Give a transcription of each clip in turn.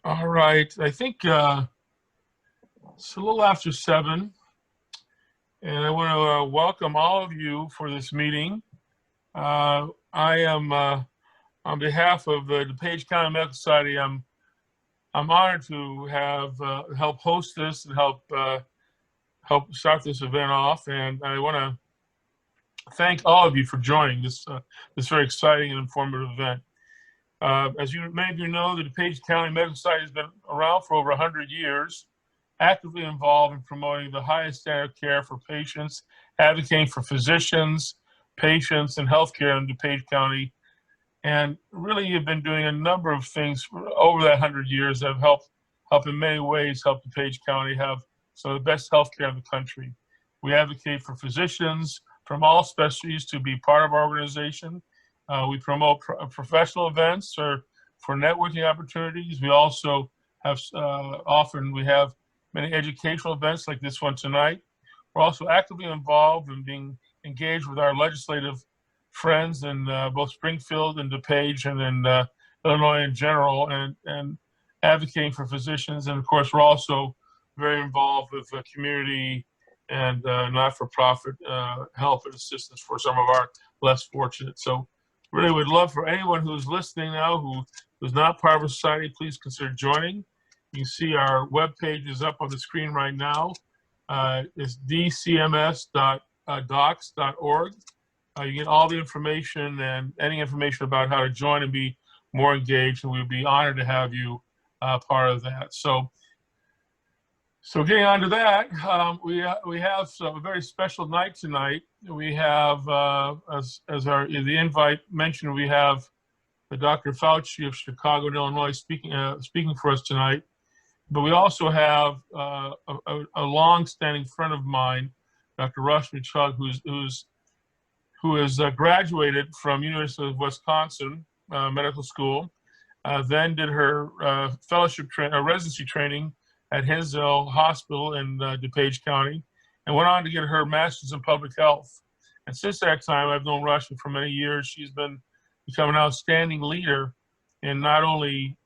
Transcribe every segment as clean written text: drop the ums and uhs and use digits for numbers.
All right, I think it's a little after 7, and I want to welcome all of you for this meeting. I am, on behalf of the DuPage County Medical Society, I'm honored to have help host this and help start this event off, and I want to thank all of you for joining this very exciting and informative event. As many of you know, the DuPage County Medical Society has been around for over 100 years, actively involved in promoting the highest standard of care for patients, advocating for physicians, patients, and healthcare in DuPage County. And really, you've been doing a number of things over that 100 years that have helped in many ways help DuPage County have some of the best healthcare in the country. We advocate for physicians from all specialties to be part of our organization. We promote professional events or for networking opportunities. We also have we have many educational events like this one tonight. We're also actively involved in being engaged with our legislative friends in both Springfield and DuPage and in Illinois in general, and advocating for physicians. And of course, we're also very involved with community and not-for-profit help and assistance for some of our less fortunate. So really would love for anyone who's listening now who's not part of a society, please consider joining. You can see our webpage is up on the screen right now. It's dcms.docs.org. You get all the information and any information about how to join and be more engaged, and we'd be honored to have you part of that. So getting on to that, we have a very special night tonight. We have, as the invite mentioned, we have the Dr. Fauci of Chicago and Illinois speaking for us tonight. But we also have a long-standing friend of mine, Dr. Rashmi Chugh, who has graduated from University of Wisconsin Medical School, then did her residency training at Hinsdale Hospital in DuPage County, and went on to get her master's in public health. And since that time, I've known Rashmi for many years. She's become an outstanding leader in not only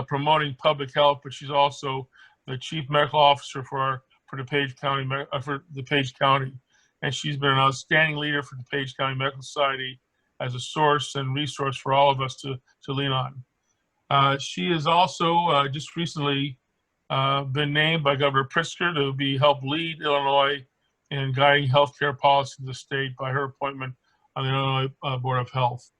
promoting public health, but she's also the chief medical officer for DuPage County, and she's been an outstanding leader for DuPage County Medical Society as a source and resource for all of us to lean on. She has also just recently been named by Governor Pritzker to help lead Illinois in guiding healthcare policy in the state by her appointment on the Illinois Board of Health.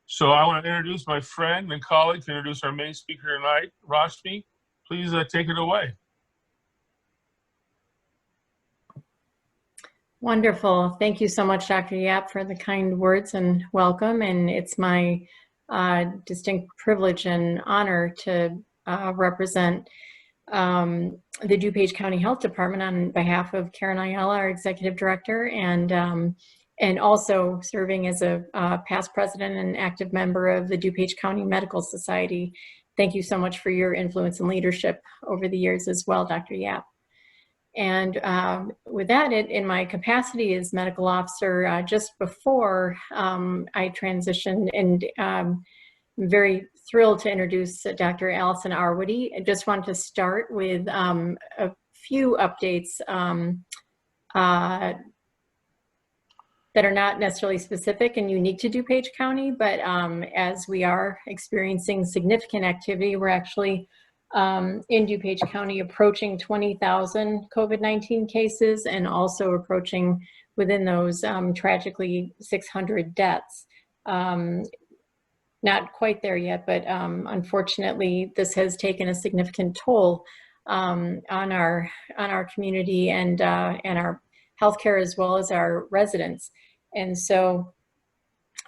So I want to introduce my friend and colleague to introduce our main speaker tonight, Rashmi. Please take it away. Wonderful. Thank you so much, Dr. Yap, for the kind words and welcome. And it's my distinct privilege and honor to represent the DuPage County Health Department on behalf of Karen Ayala, our executive director, and also serving as a past president and active member of the DuPage County Medical Society. Thank you so much for your influence and leadership over the years as well, Dr. Yap. And with that, in my capacity as medical officer, just before I transitioned, and I'm very thrilled to introduce Dr. Allison Arwady. I just wanted to start with a few updates that are not necessarily specific and unique to DuPage County, but as we are experiencing significant activity, we're actually in DuPage County approaching 20,000 COVID-19 cases, and also approaching within those tragically 600 deaths. Not quite there yet, but unfortunately this has taken a significant toll on our community and our healthcare, as well as our residents. And so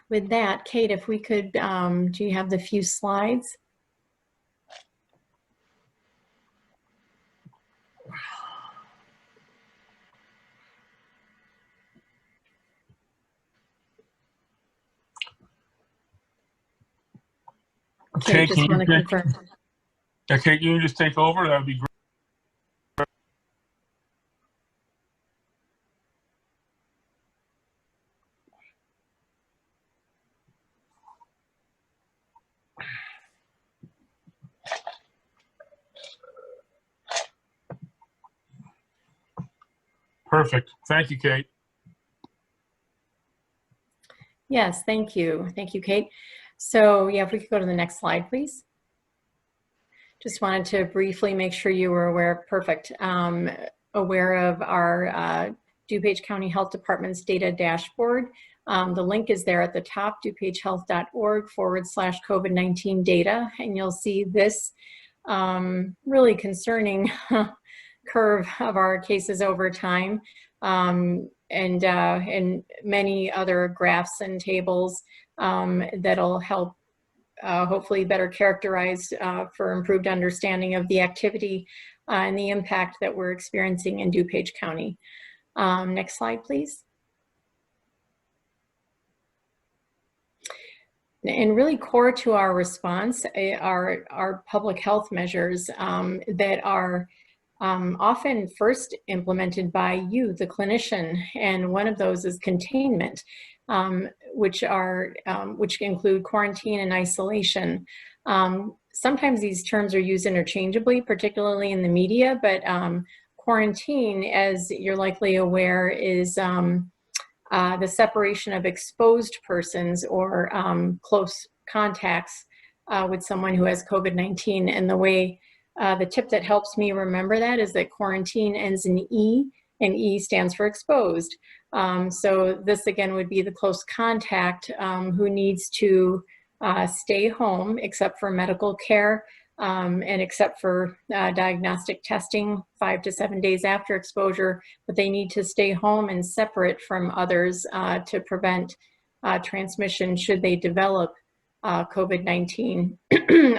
with that, Kate, if we could, do you have the few slides? Okay, just want to confirm. Okay, can you just take over? That would be great. Perfect. Thank you, Kate. Yes, thank you. Thank you, Kate. So yeah, if we could go to the next slide, please. Just wanted to briefly make sure you were aware, perfect, aware of our DuPage County Health Department's data dashboard. The link is there at the top, dupagehealth.org/COVID-19 data, and you'll see this really concerning curve of our cases over time, and many other graphs and tables that'll help hopefully better characterize for improved understanding of the activity and the impact that we're experiencing in DuPage County. Next slide, please. And really core to our response are our public health measures that are often first implemented by you, the clinician, and one of those is containment, which include quarantine and isolation. Sometimes these terms are used interchangeably, particularly in the media, but quarantine, as you're likely aware, is the separation of exposed persons or close contacts with someone who has COVID-19. And the way, the tip that helps me remember that is that quarantine ends in E, and E stands for exposed. So this again would be the close contact who needs to stay home except for medical care and except for diagnostic testing 5 to 7 days after exposure, but they need to stay home and separate from others to prevent transmission should they develop COVID-19.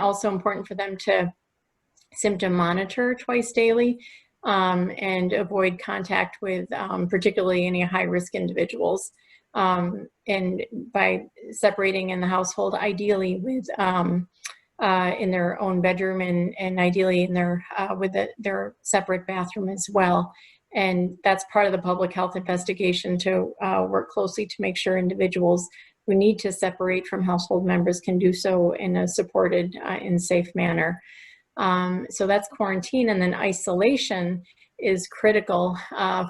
Also important for them to symptom monitor twice daily and avoid contact with particularly any high-risk individuals. And by separating in the household, ideally with in their own bedroom and ideally in their with their separate bathroom as well. And that's part of the public health investigation to work closely to make sure individuals who need to separate from household members can do so in a supported and safe manner. So that's quarantine, and then isolation is critical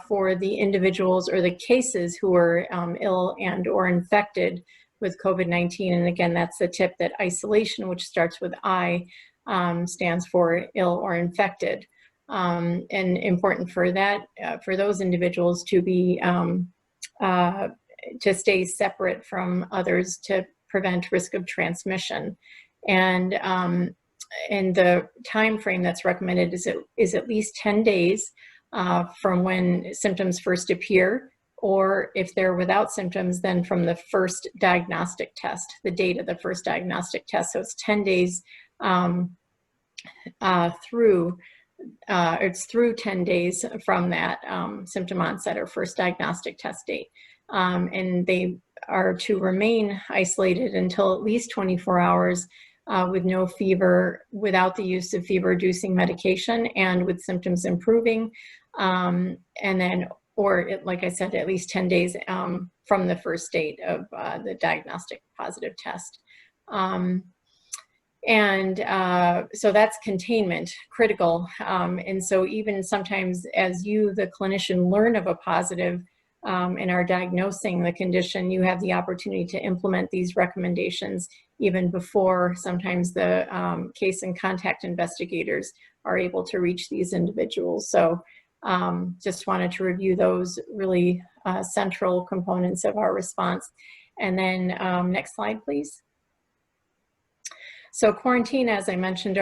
for the individuals or the cases who are ill and or infected with COVID-19. And again, that's the tip that isolation, which starts with I, stands for ill or infected. And important for that, for those individuals to be, to stay separate from others to prevent risk of transmission. And the time frame that's recommended is at least 10 days from when symptoms first appear, or if they're without symptoms, then from the first diagnostic test, the date of the first diagnostic test. So it's 10 days it's through 10 days from that symptom onset or first diagnostic test date. And they are to remain isolated until at least 24 hours with no fever, without the use of fever-reducing medication, and with symptoms improving. And then, like I said, at least 10 days from the first date of the diagnostic positive test. So that's containment, critical. And so even sometimes as you, the clinician, learn of a positive and are diagnosing the condition, you have the opportunity to implement these recommendations even before sometimes the case and contact investigators are able to reach these individuals. So just wanted to review those really central components of our response. And then next slide, please. So quarantine, as I mentioned,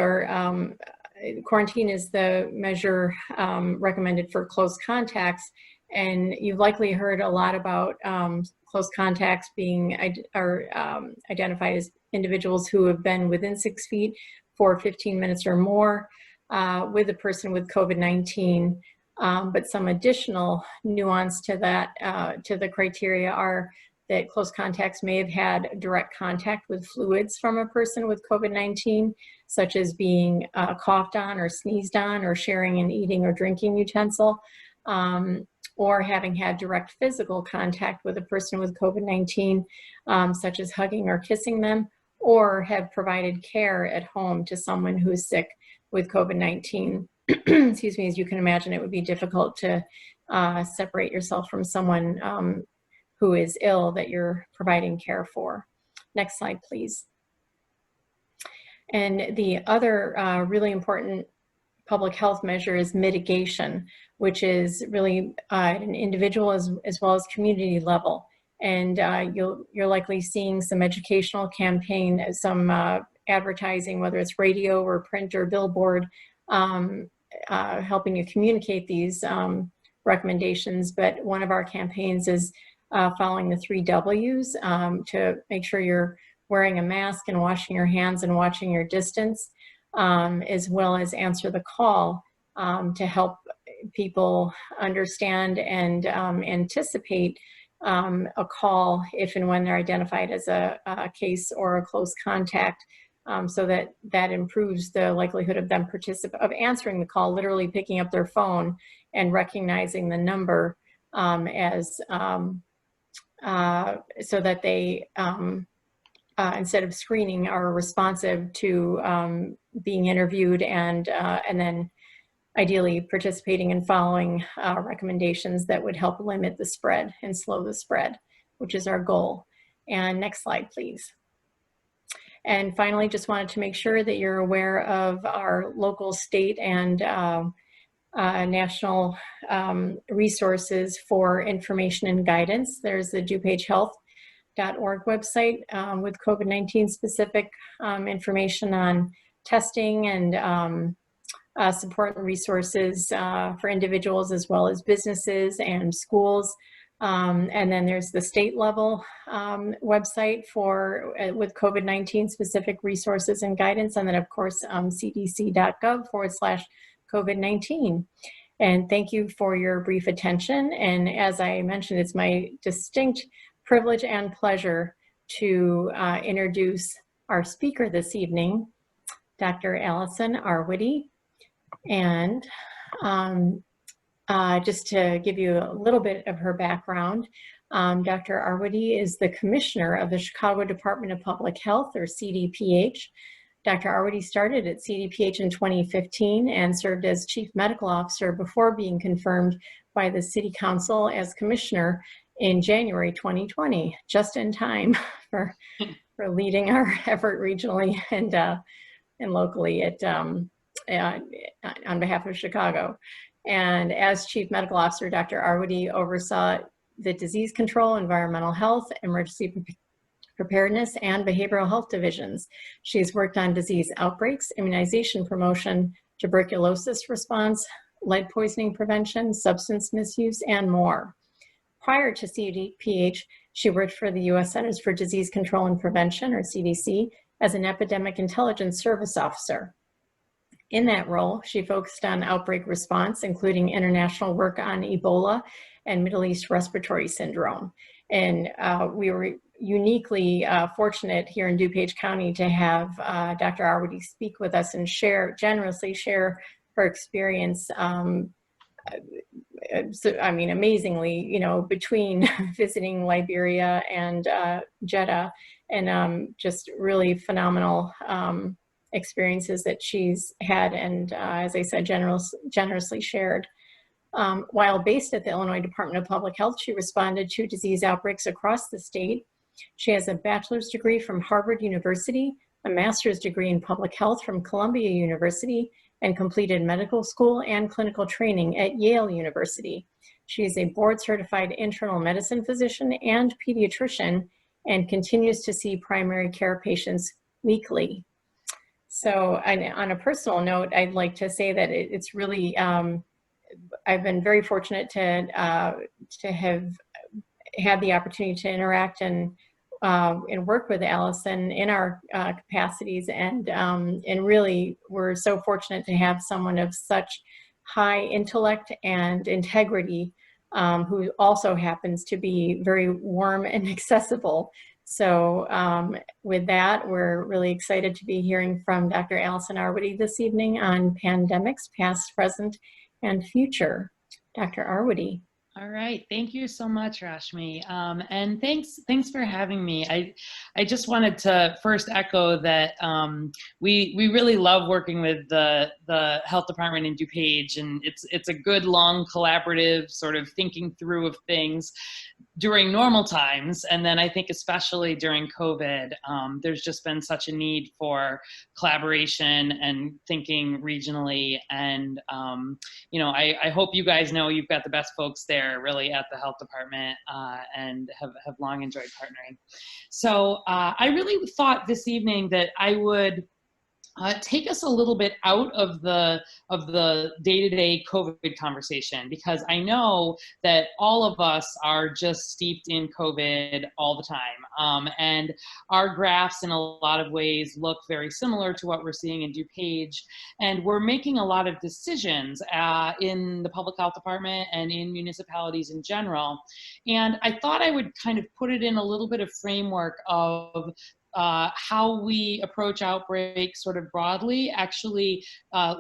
quarantine is the measure recommended for close contacts. And you've likely heard a lot about close contacts being identified as individuals who have been within 6 feet for 15 minutes or more with a person with COVID-19. But some additional nuance to that, to the criteria, are that close contacts may have had direct contact with fluids from a person with COVID-19, such as being coughed on or sneezed on, or sharing an eating or drinking utensil, or having had direct physical contact with a person with COVID-19, such as hugging or kissing them, or have provided care at home to someone who is sick with COVID-19. excuse me, as you can imagine, it would be difficult to separate yourself from someone who is ill that you're providing care for. Next slide, please. And the other really important public health measure is mitigation, which is really at an individual as well as community level. And you're likely seeing some educational campaign, some advertising, whether it's radio or print or billboard, helping you communicate these recommendations. But one of our campaigns is following the 3 W's to make sure you're wearing a mask and washing your hands and watching your distance, as well as answer the call to help people understand and anticipate a call if and when they're identified as a case or a close contact, so that improves the likelihood of them of answering the call, literally picking up their phone and recognizing the number so that they instead of screening, are responsive to being interviewed and then ideally participating and following recommendations that would help limit the spread and slow the spread, which is our goal. And next slide, please. And finally, just wanted to make sure that you're aware of our local, state, and national resources for information and guidance. There's the DuPage Health.org website with COVID-19 specific information on testing and support and resources for individuals as well as businesses and schools. And then there's the state level website for with COVID-19 specific resources and guidance. And then of course, cdc.gov/COVID-19. And thank you for your brief attention. And as I mentioned, it's my distinct privilege and pleasure to introduce our speaker this evening, Dr. Allison Arwady. And just to give you a little bit of her background, Dr. Arwady is the commissioner of the Chicago Department of Public Health, or CDPH. Dr. Arwady started at CDPH in 2015 and served as chief medical officer before being confirmed by the City Council as commissioner in January 2020, just in time for leading our effort regionally and locally on behalf of Chicago. And as Chief Medical Officer, Dr. Arwady oversaw the disease control, environmental health, emergency preparedness, and behavioral health divisions. She's worked on disease outbreaks, immunization promotion, tuberculosis response, lead poisoning prevention, substance misuse, and more. Prior to CDPH, she worked for the U.S. Centers for Disease Control and Prevention, or CDC, as an epidemic intelligence service officer. In that role, she focused on outbreak response, including international work on Ebola and Middle East respiratory syndrome. And we were uniquely fortunate here in DuPage County to have Dr. Arwady speak with us and generously share her experience. So, I mean, amazingly, between visiting Liberia and Jeddah, and just really phenomenal experiences that she's had, and as I said, generously shared. While based at the Illinois Department of Public Health, she responded to disease outbreaks across the state. She has a bachelor's degree from Harvard University, a master's degree in public health from Columbia University, and completed medical school and clinical training at Yale University. She is a board-certified internal medicine physician and pediatrician and continues to see primary care patients weekly. So on a personal note, I'd like to say that it's really, I've been very fortunate to have had the opportunity to interact and work with Allison in our capacities, and really we're so fortunate to have someone of such high intellect and integrity who also happens to be very warm and accessible. So with that, we're really excited to be hearing from Dr. Allison Arwady this evening on pandemics, past, present, and future. Dr. Arwady. All right, thank you so much, Rashmi, and thanks for having me. I just wanted to first echo that we really love working with the the health department in DuPage, and it's a good long collaborative sort of thinking through of things during normal times. And then I think especially during COVID, there's just been such a need for collaboration and thinking regionally. And, I hope you guys know you've got the best folks there really at the health department, and have long enjoyed partnering. So I really thought this evening that I would take us a little bit out of the day-to-day COVID conversation, because I know that all of us are just steeped in COVID all the time. And our graphs in a lot of ways look very similar to what we're seeing in DuPage. And we're making a lot of decisions in the public health department and in municipalities in general. And I thought I would kind of put it in a little bit of framework of how we approach outbreaks sort of broadly, actually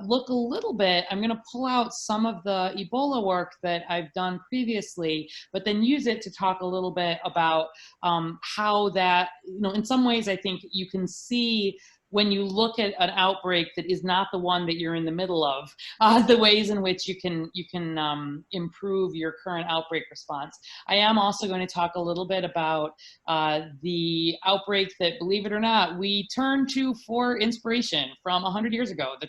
look a little bit, I'm going to pull out some of the Ebola work that I've done previously, but then use it to talk a little bit about how that, in some ways I think you can see when you look at an outbreak that is not the one that you're in the middle of, the ways in which you can improve your current outbreak response. I am also going to talk a little bit about the outbreak that, believe it or not, we turn to for inspiration from 100 years ago, the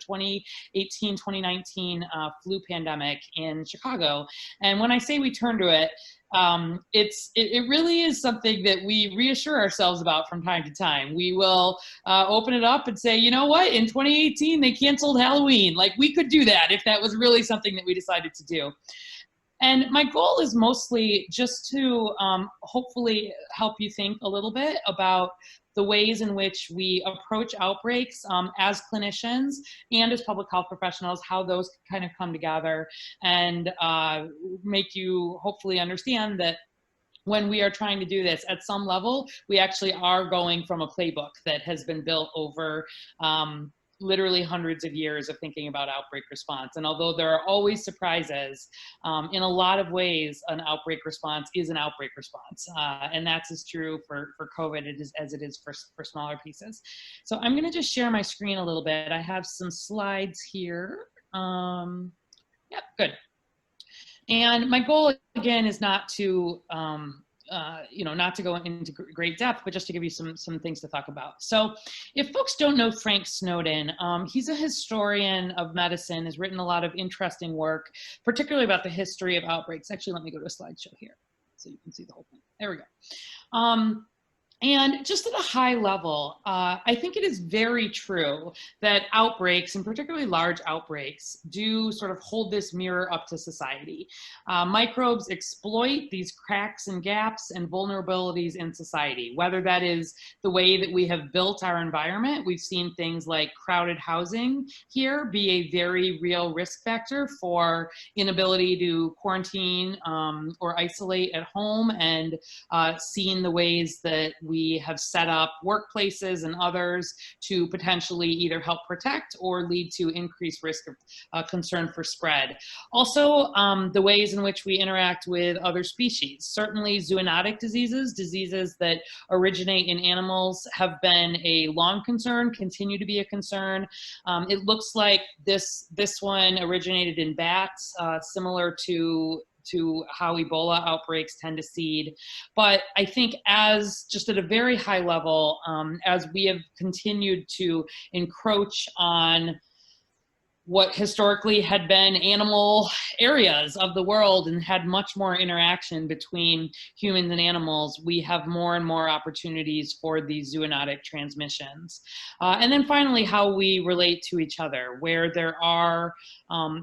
2018-2019 flu pandemic in Chicago. And when I say we turn to it, it really is something that we reassure ourselves about from time to time. We will open it up and say, you know what, in 2018 they canceled Halloween. Like, we could do that if that was really something that we decided to do. And my goal is mostly just to hopefully help you think a little bit about the ways in which we approach outbreaks as clinicians and as public health professionals, how those kind of come together, and make you hopefully understand that when we are trying to do this at some level, we actually are going from a playbook that has been built over literally hundreds of years of thinking about outbreak response. And although there are always surprises, in a lot of ways, an outbreak response is an outbreak response. And that's as true for COVID as it is for smaller pieces. So I'm gonna just share my screen a little bit. I have some slides here. Yep, good. And my goal, again, is not to not to go into great depth, but just to give you some things to talk about. So if folks don't know Frank Snowden, he's a historian of medicine, has written a lot of interesting work, particularly about the history of outbreaks. Actually, let me go to a slideshow here so you can see the whole thing. There we go. And just at a high level, I think it is very true that outbreaks, and particularly large outbreaks, do sort of hold this mirror up to society. Microbes exploit these cracks and gaps and vulnerabilities in society, whether that is the way that we have built our environment. We've seen things like crowded housing here be a very real risk factor for inability to quarantine or isolate at home, and seen the ways that we have set up workplaces and others to potentially either help protect or lead to increased risk of concern for spread. Also, the ways in which we interact with other species. Certainly zoonotic diseases that originate in animals, have been a long concern, continue to be a concern. It looks like this one originated in bats, similar to how Ebola outbreaks tend to seed. But I think as just at a very high level, as we have continued to encroach on what historically had been animal areas of the world and had much more interaction between humans and animals, we have more and more opportunities for these zoonotic transmissions. And then finally, how we relate to each other, where there are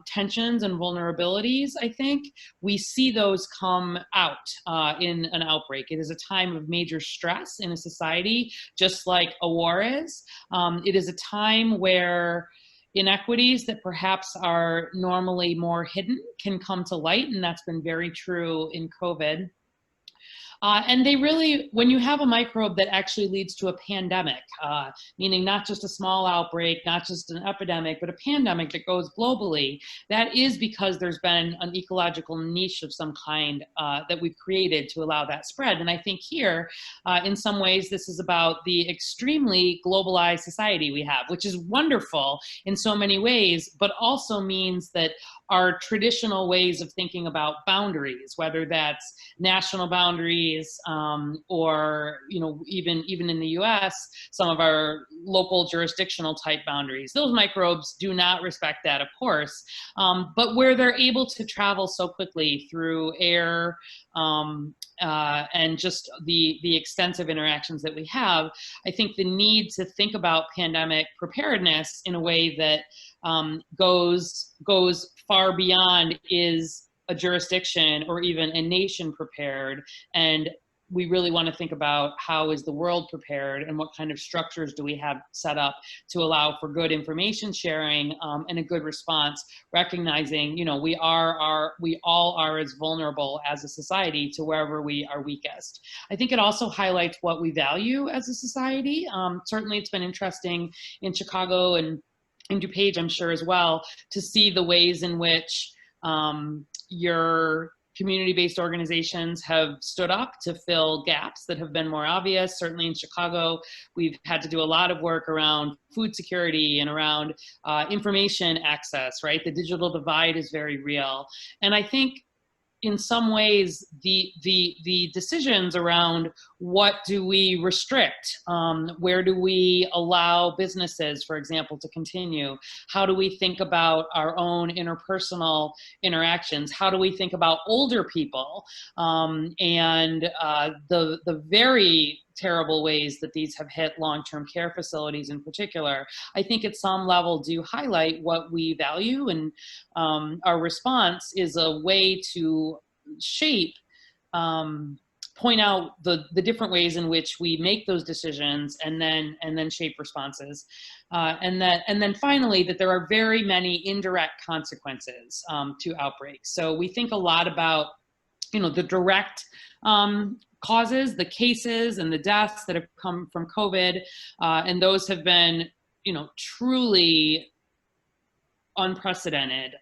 tensions and vulnerabilities. I think we see those come out in an outbreak. It is a time of major stress in a society, just like a war is. It is a time where inequities that perhaps are normally more hidden can come to light, and that's been very true in COVID. And they really, when you have a microbe that actually leads to a pandemic, meaning not just a small outbreak, not just an epidemic, but a pandemic that goes globally, that is because there's been an ecological niche of some kind that we've created to allow that spread. And I think here, in some ways, this is about the extremely globalized society we have, which is wonderful in so many ways, but also means that our traditional ways of thinking about boundaries, whether that's national boundaries or even in the US, some of our local jurisdictional type boundaries, those microbes do not respect that, of course, but where they're able to travel so quickly through air and just the extensive interactions that we have, I think the need to think about pandemic preparedness in a way that goes far beyond is a jurisdiction or even a nation prepared, and we really want to think about how is the world prepared and what kind of structures do we have set up to allow for good information sharing and a good response, recognizing we all are as vulnerable as a society to wherever we are weakest. I think it also highlights what we value as a society. Certainly it's been interesting in Chicago and in DuPage, I'm sure as well, to see the ways in which your community-based organizations have stood up to fill gaps that have been more obvious. Certainly in Chicago, we've had to do a lot of work around food security and around information access, right? The digital divide is very real. And I think in some ways, the decisions around what do we restrict, where do we allow businesses, for example, to continue, how do we think about our own interpersonal interactions, how do we think about older people, and the very terrible ways that these have hit long-term care facilities in particular, I think at some level do highlight what we value, and our response is a way to shape, point out the different ways in which we make those decisions and then shape responses. And then finally, that there are very many indirect consequences to outbreaks. So we think a lot about the direct causes, the cases and the deaths that have come from COVID, and those have been, truly unprecedented.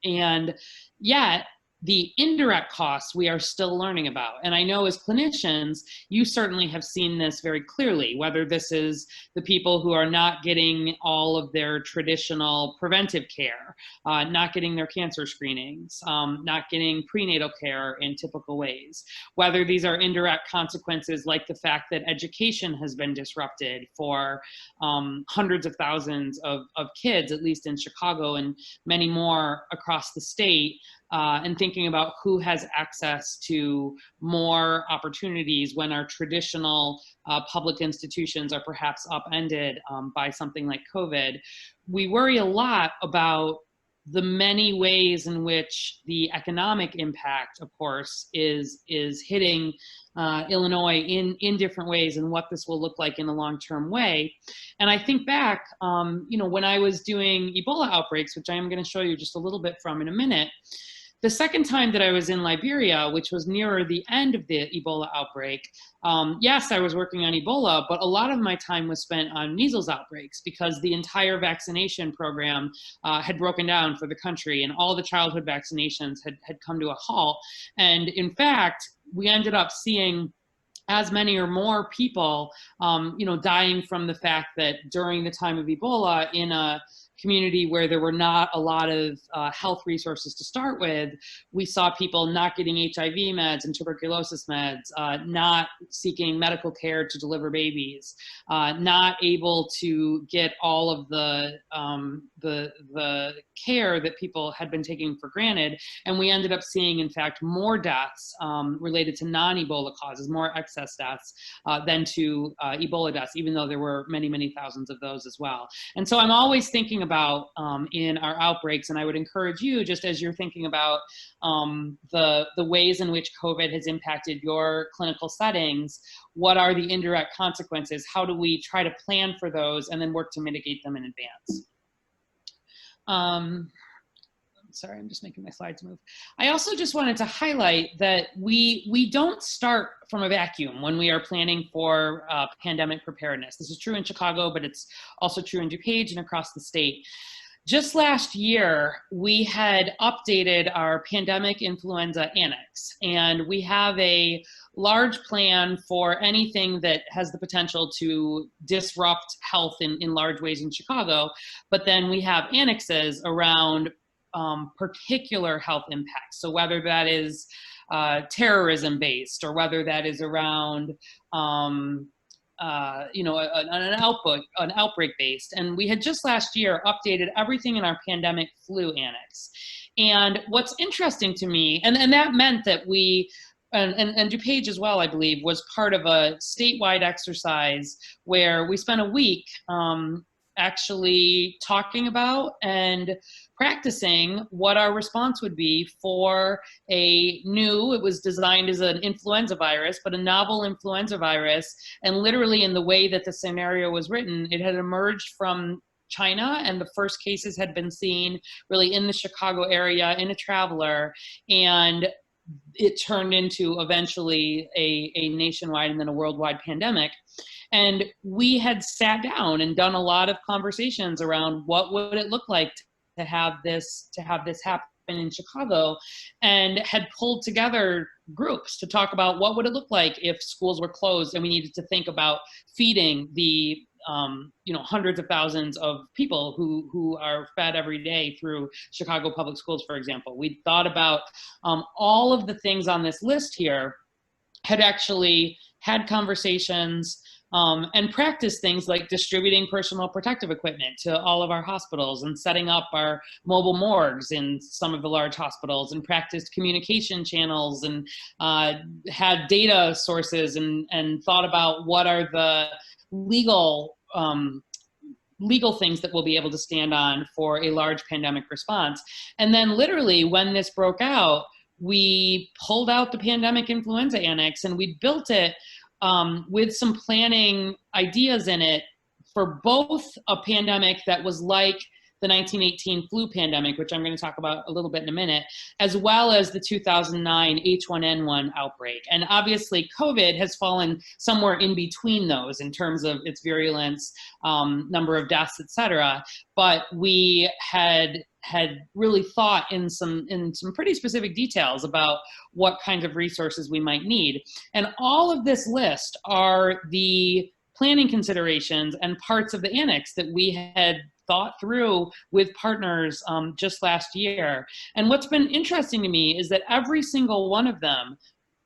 And yet, the indirect costs we are still learning about. And I know as clinicians, you certainly have seen this very clearly, whether this is the people who are not getting all of their traditional preventive care, not getting their cancer screenings, not getting prenatal care in typical ways, whether these are indirect consequences like the fact that education has been disrupted for hundreds of thousands of kids, at least in Chicago and many more across the state, and thinking about who has access to more opportunities when our traditional public institutions are perhaps upended by something like COVID. We worry a lot about the many ways in which the economic impact, of course, is hitting Illinois in different ways, and what this will look like in a long-term way. And I think back, when I was doing Ebola outbreaks, which I am going to show you just a little bit from in a minute, the second time that I was in Liberia, which was nearer the end of the Ebola outbreak, yes, I was working on Ebola, but a lot of my time was spent on measles outbreaks because the entire vaccination program had broken down for the country, and all the childhood vaccinations had come to a halt. And in fact, we ended up seeing as many or more people, dying from the fact that during the time of Ebola in a community where there were not a lot of health resources to start with, we saw people not getting HIV meds and tuberculosis meds, not seeking medical care to deliver babies, not able to get all of the care that people had been taking for granted. And we ended up seeing, in fact, more deaths related to non-Ebola causes, more excess deaths than to Ebola deaths, even though there were many, many thousands of those as well. And so I'm always thinking about in our outbreaks, and I would encourage you, just as you're thinking about the ways in which COVID has impacted your clinical settings, what are the indirect consequences? How do we try to plan for those and then work to mitigate them in advance? sorry, I'm just making my slides move. I also just wanted to highlight that we don't start from a vacuum when we are planning for pandemic preparedness. This is true in Chicago, but it's also true in DuPage and across the state. Just last year, we had updated our pandemic influenza annex, and we have a large plan for anything that has the potential to disrupt health in large ways in Chicago. But then we have annexes around particular health impacts. So whether that is terrorism based, or whether that is around an outbreak based. And we had just last year updated everything in our pandemic flu annex. And what's interesting to me, and that meant that we, and DuPage as well, I believe, was part of a statewide exercise where we spent a week actually talking about and practicing what our response would be for it was designed as an influenza virus, but a novel influenza virus. And literally in the way that the scenario was written, it had emerged from China, and the first cases had been seen really in the Chicago area in a traveler, and it turned into eventually a nationwide and then a worldwide pandemic. And we had sat down and done a lot of conversations around what would it look like to have this happen in Chicago, and had pulled together groups to talk about what would it look like if schools were closed and we needed to think about feeding the hundreds of thousands of people who are fed every day through Chicago public schools, for example. We thought about all of the things on this list here, had actually had conversations and practice things like distributing personal protective equipment to all of our hospitals and setting up our mobile morgues in some of the large hospitals, and practiced communication channels, and had data sources, and thought about what are the legal things that we'll be able to stand on for a large pandemic response. And then literally when this broke out, we pulled out the pandemic influenza annex, and we built it with some planning ideas in it for both a pandemic that was like the 1918 flu pandemic, which I'm going to talk about a little bit in a minute, as well as the 2009 H1N1 outbreak. And obviously COVID has fallen somewhere in between those in terms of its virulence, number of deaths, et cetera. But we had really thought in some pretty specific details about what kinds of resources we might need. And all of this list are the planning considerations and parts of the annex that we had thought through with partners just last year. And what's been interesting to me is that every single one of them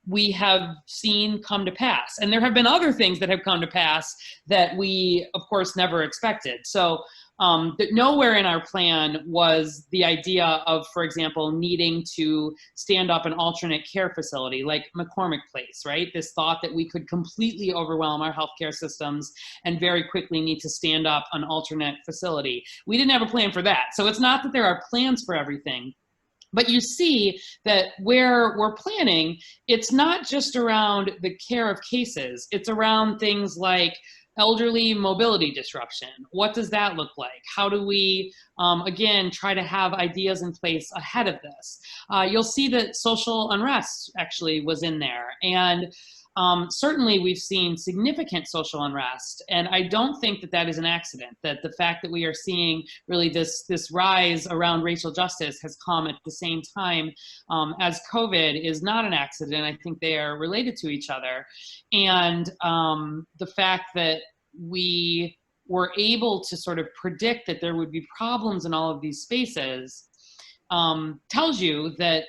we have seen come to pass. And there have been other things that have come to pass that we, of course, never expected. So that nowhere in our plan was the idea of, for example, needing to stand up an alternate care facility like McCormick Place, right? This thought that we could completely overwhelm our healthcare systems and very quickly need to stand up an alternate facility. We didn't have a plan for that. So it's not that there are plans for everything. But you see that where we're planning, it's not just around the care of cases. It's around things like elderly mobility disruption. What does that look like? How do we, again, try to have ideas in place ahead of this? You'll see that social unrest actually was in there. And certainly we've seen significant social unrest. And I don't think that that is an accident, that the fact that we are seeing really this rise around racial justice has come at the same time as COVID is not an accident. I think they are related to each other. And the fact that we were able to sort of predict that there would be problems in all of these spaces tells you that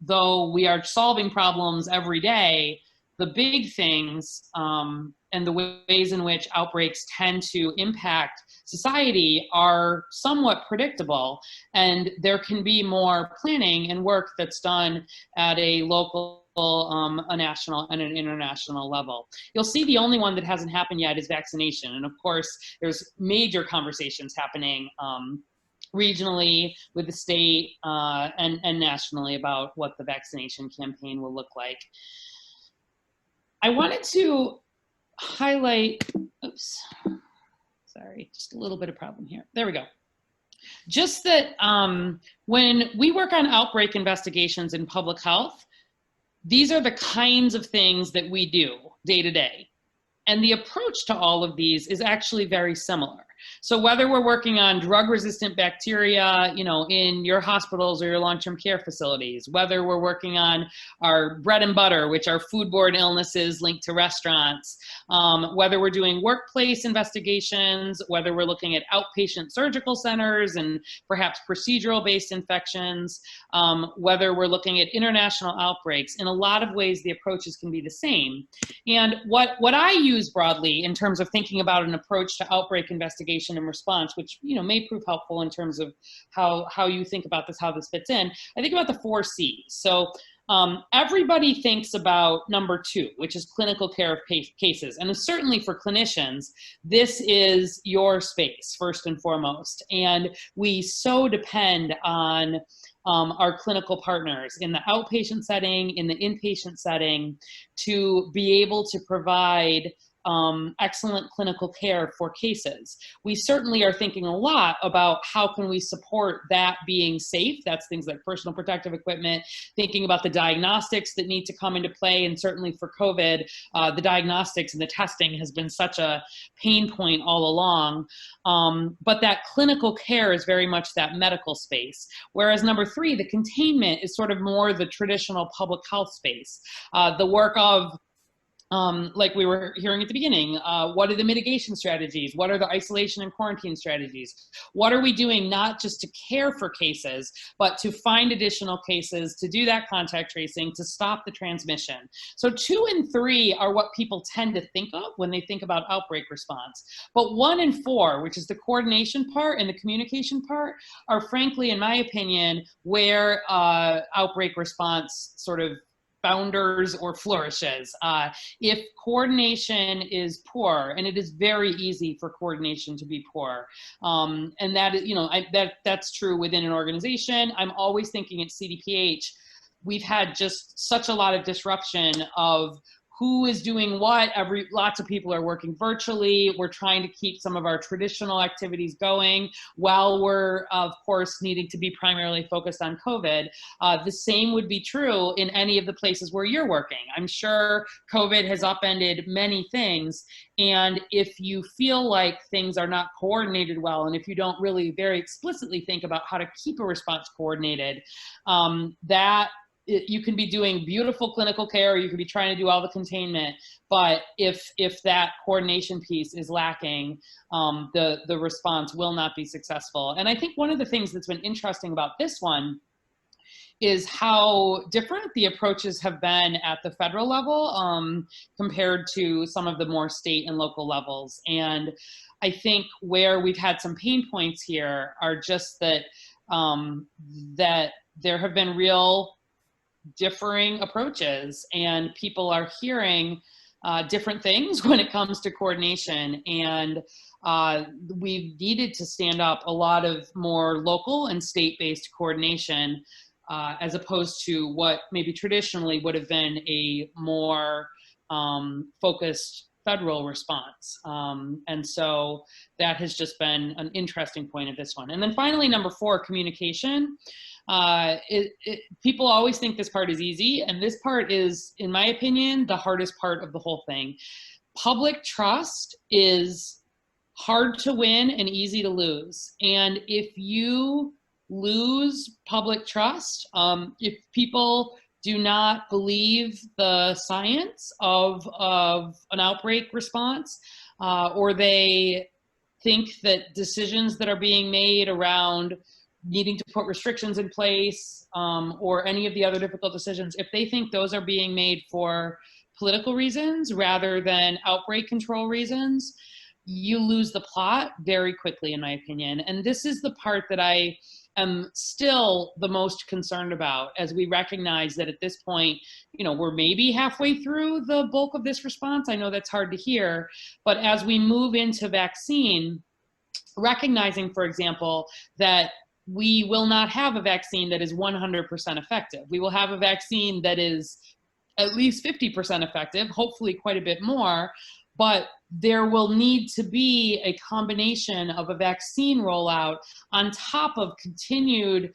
though we are solving problems every day, the big things and the ways in which outbreaks tend to impact society are somewhat predictable, and there can be more planning and work that's done at a local, a national, and an international level. You'll see the only one that hasn't happened yet is vaccination, and of course there's major conversations happening regionally with the state and nationally about what the vaccination campaign will look like. I wanted to highlight, oops, sorry, just a little bit of problem here. There we go. Just that when we work on outbreak investigations in public health, these are the kinds of things that we do day to day. And the approach to all of these is actually very similar. So whether we're working on drug-resistant bacteria, in your hospitals or your long-term care facilities, whether we're working on our bread and butter, which are foodborne illnesses linked to restaurants, whether we're doing workplace investigations, whether we're looking at outpatient surgical centers and perhaps procedural-based infections, whether we're looking at international outbreaks, in a lot of ways the approaches can be the same. And what I use broadly in terms of thinking about an approach to outbreak investigation and response, which may prove helpful in terms of how you think about this, how this fits in, I think about the 4 C's. So everybody thinks about number 2, which is clinical care of cases. And certainly for clinicians, this is your space first and foremost. And we so depend on our clinical partners in the outpatient setting, in the inpatient setting, to be able to provide excellent clinical care for cases. We certainly are thinking a lot about how can we support that being safe. That's things like personal protective equipment, thinking about the diagnostics that need to come into play. And certainly for COVID, the diagnostics and the testing has been such a pain point all along. But that clinical care is very much that medical space. Whereas number 3, the containment is sort of more the traditional public health space. The work of like we were hearing at the beginning, what are the mitigation strategies? What are the isolation and quarantine strategies? What are we doing not just to care for cases, but to find additional cases, to do that contact tracing, to stop the transmission? So 2 and 3 are what people tend to think of when they think about outbreak response. But 1 and 4, which is the coordination part and the communication part, are frankly, in my opinion, where outbreak response sort of founders or flourishes. If coordination is poor, and it is very easy for coordination to be poor, and that is, that's true within an organization. I'm always thinking at CDPH, we've had just such a lot of disruption of who is doing what. Lots of people are working virtually. We're trying to keep some of our traditional activities going while we're, of course, needing to be primarily focused on COVID. The same would be true in any of the places where you're working. I'm sure COVID has upended many things. And if you feel like things are not coordinated well, and if you don't really very explicitly think about how to keep a response coordinated, you can be doing beautiful clinical care, or you could be trying to do all the containment. But if that coordination piece is lacking, the response will not be successful. And I think one of the things that's been interesting about this one is how different the approaches have been at the federal level compared to some of the more state and local levels. And I think where we've had some pain points here are just that that there have been real differing approaches, and people are hearing different things when it comes to coordination. And we've needed to stand up a lot of more local and state-based coordination as opposed to what maybe traditionally would have been a more focused federal response. And so that has just been an interesting point of this one. And then finally, number 4, communication. People always think this part is easy, and this part is, in my opinion, the hardest part of the whole thing. Public trust is hard to win and easy to lose. And if you lose public trust, if people do not believe the science of an outbreak response, or they think that decisions that are being made around needing to put restrictions in place, or any of the other difficult decisions, if they think those are being made for political reasons rather than outbreak control reasons, you lose the plot very quickly, in my opinion. And this is the part that I am still the most concerned about, as we recognize that at this point, we're maybe halfway through the bulk of this response. I know that's hard to hear, but as we move into vaccine, recognizing, for example, that we will not have a vaccine that is 100% effective. We will have a vaccine that is at least 50% effective, hopefully quite a bit more, but there will need to be a combination of a vaccine rollout on top of continued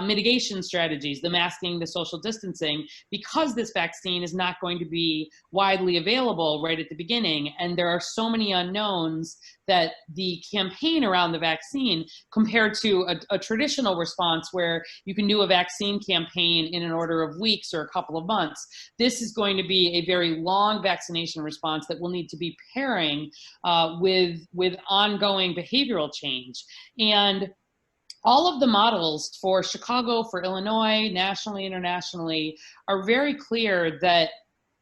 mitigation strategies, the masking, the social distancing, because this vaccine is not going to be widely available right at the beginning. And there are so many unknowns that the campaign around the vaccine, compared to a traditional response where you can do a vaccine campaign in an order of weeks or a couple of months, this is going to be a very long vaccination response that will need to be pairing with ongoing behavioral change. And all of the models for Chicago, for Illinois, nationally, internationally, are very clear that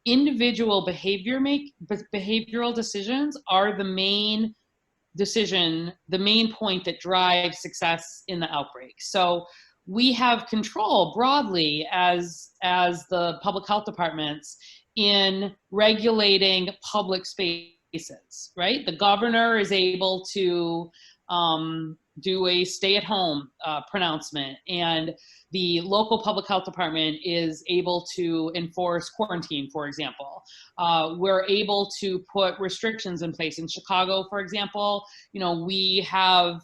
individual behavioral decisions are the main decision, the main point that drives success in the outbreak. So we have control broadly as the public health departments in regulating public spaces, right? The governor is able to do a stay-at-home pronouncement, and the local public health department is able to enforce quarantine, for example. We're able to put restrictions in place. In Chicago, for example, we have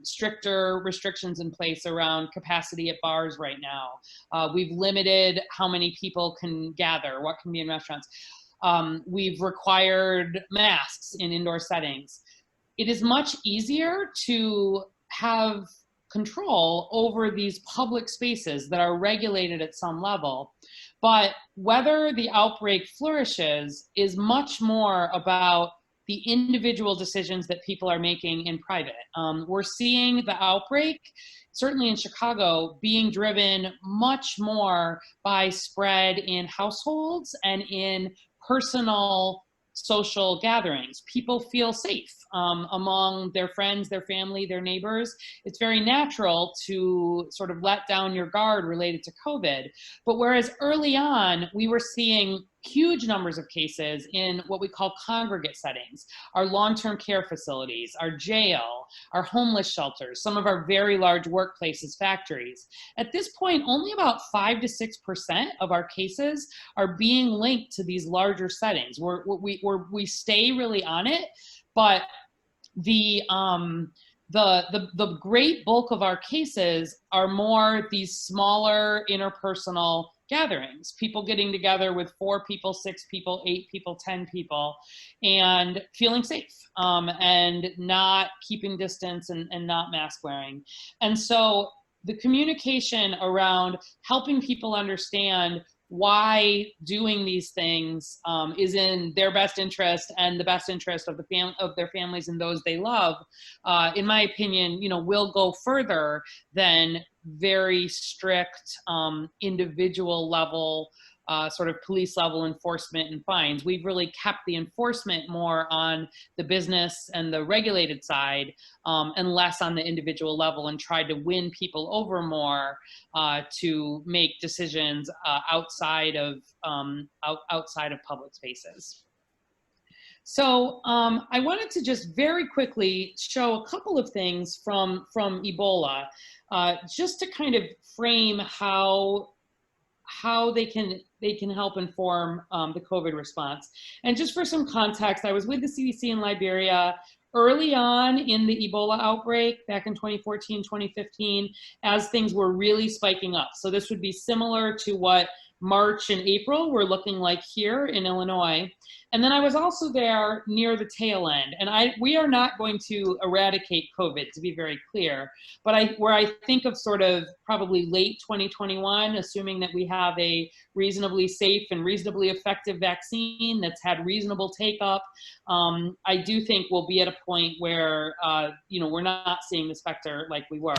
stricter restrictions in place around capacity at bars right now. We've limited how many people can gather, what can be in restaurants. We've required masks in indoor settings. It is much easier to have control over these public spaces that are regulated at some level. But whether the outbreak flourishes is much more about the individual decisions that people are making in private. We're seeing the outbreak, certainly in Chicago, being driven much more by spread in households and in personal social gatherings. People feel safe among their friends, their family, their neighbors. It's very natural to sort of let down your guard related to COVID. But whereas early on, we were seeing huge numbers of cases in what we call congregate settings, our long-term care facilities, our jail, our homeless shelters, some of our very large workplaces, factories. At this point, only about 5 to 6% of our cases are being linked to these larger settings. We stay really on it, but the great bulk of our cases are more these smaller interpersonal gatherings, people getting together with 4 people, 6 people, 8 people, 10 people, and feeling safe and not keeping distance and not mask wearing. And so the communication around helping people understand why doing these things is in their best interest and the best interest of their families and those they love, in my opinion, will go further than very strict individual level sort of police level enforcement and fines. We've really kept the enforcement more on the business and the regulated side and less on the individual level, and tried to win people over more to make decisions outside of public spaces. So I wanted to just very quickly show a couple of things from Ebola, just to kind of frame how they can help inform the COVID response. And just for some context, I was with the CDC in Liberia early on in the Ebola outbreak back in 2014, 2015, as things were really spiking up. So this would be similar to what March and April were looking like here in Illinois. And then I was also there near the tail end. And we are not going to eradicate COVID, to be very clear. But where I think of sort of probably late 2021, assuming that we have a reasonably safe and reasonably effective vaccine that's had reasonable take-up, I do think we'll be at a point where we're not seeing the specter like we were.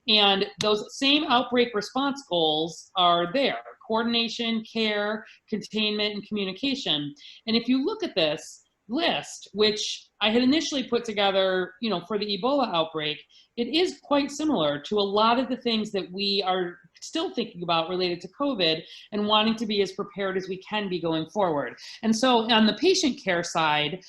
And those same outbreak response goals are there: coordination, care, containment, and communication. And if you look at this list, which I had initially put together, for the Ebola outbreak, it is quite similar to a lot of the things that we are still thinking about related to COVID and wanting to be as prepared as we can be going forward. And so on the patient care side,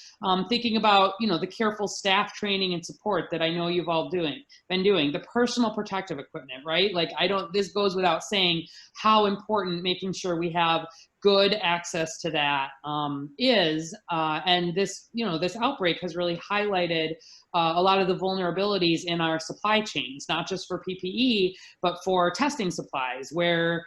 thinking about, the careful staff training and support that I know you've all been doing, the personal protective equipment, right? Like this goes without saying how important making sure we have good access to that is. And this, this outbreak has really highlighted a lot of the vulnerabilities in our supply chains, not just for PPE, but for testing supplies, where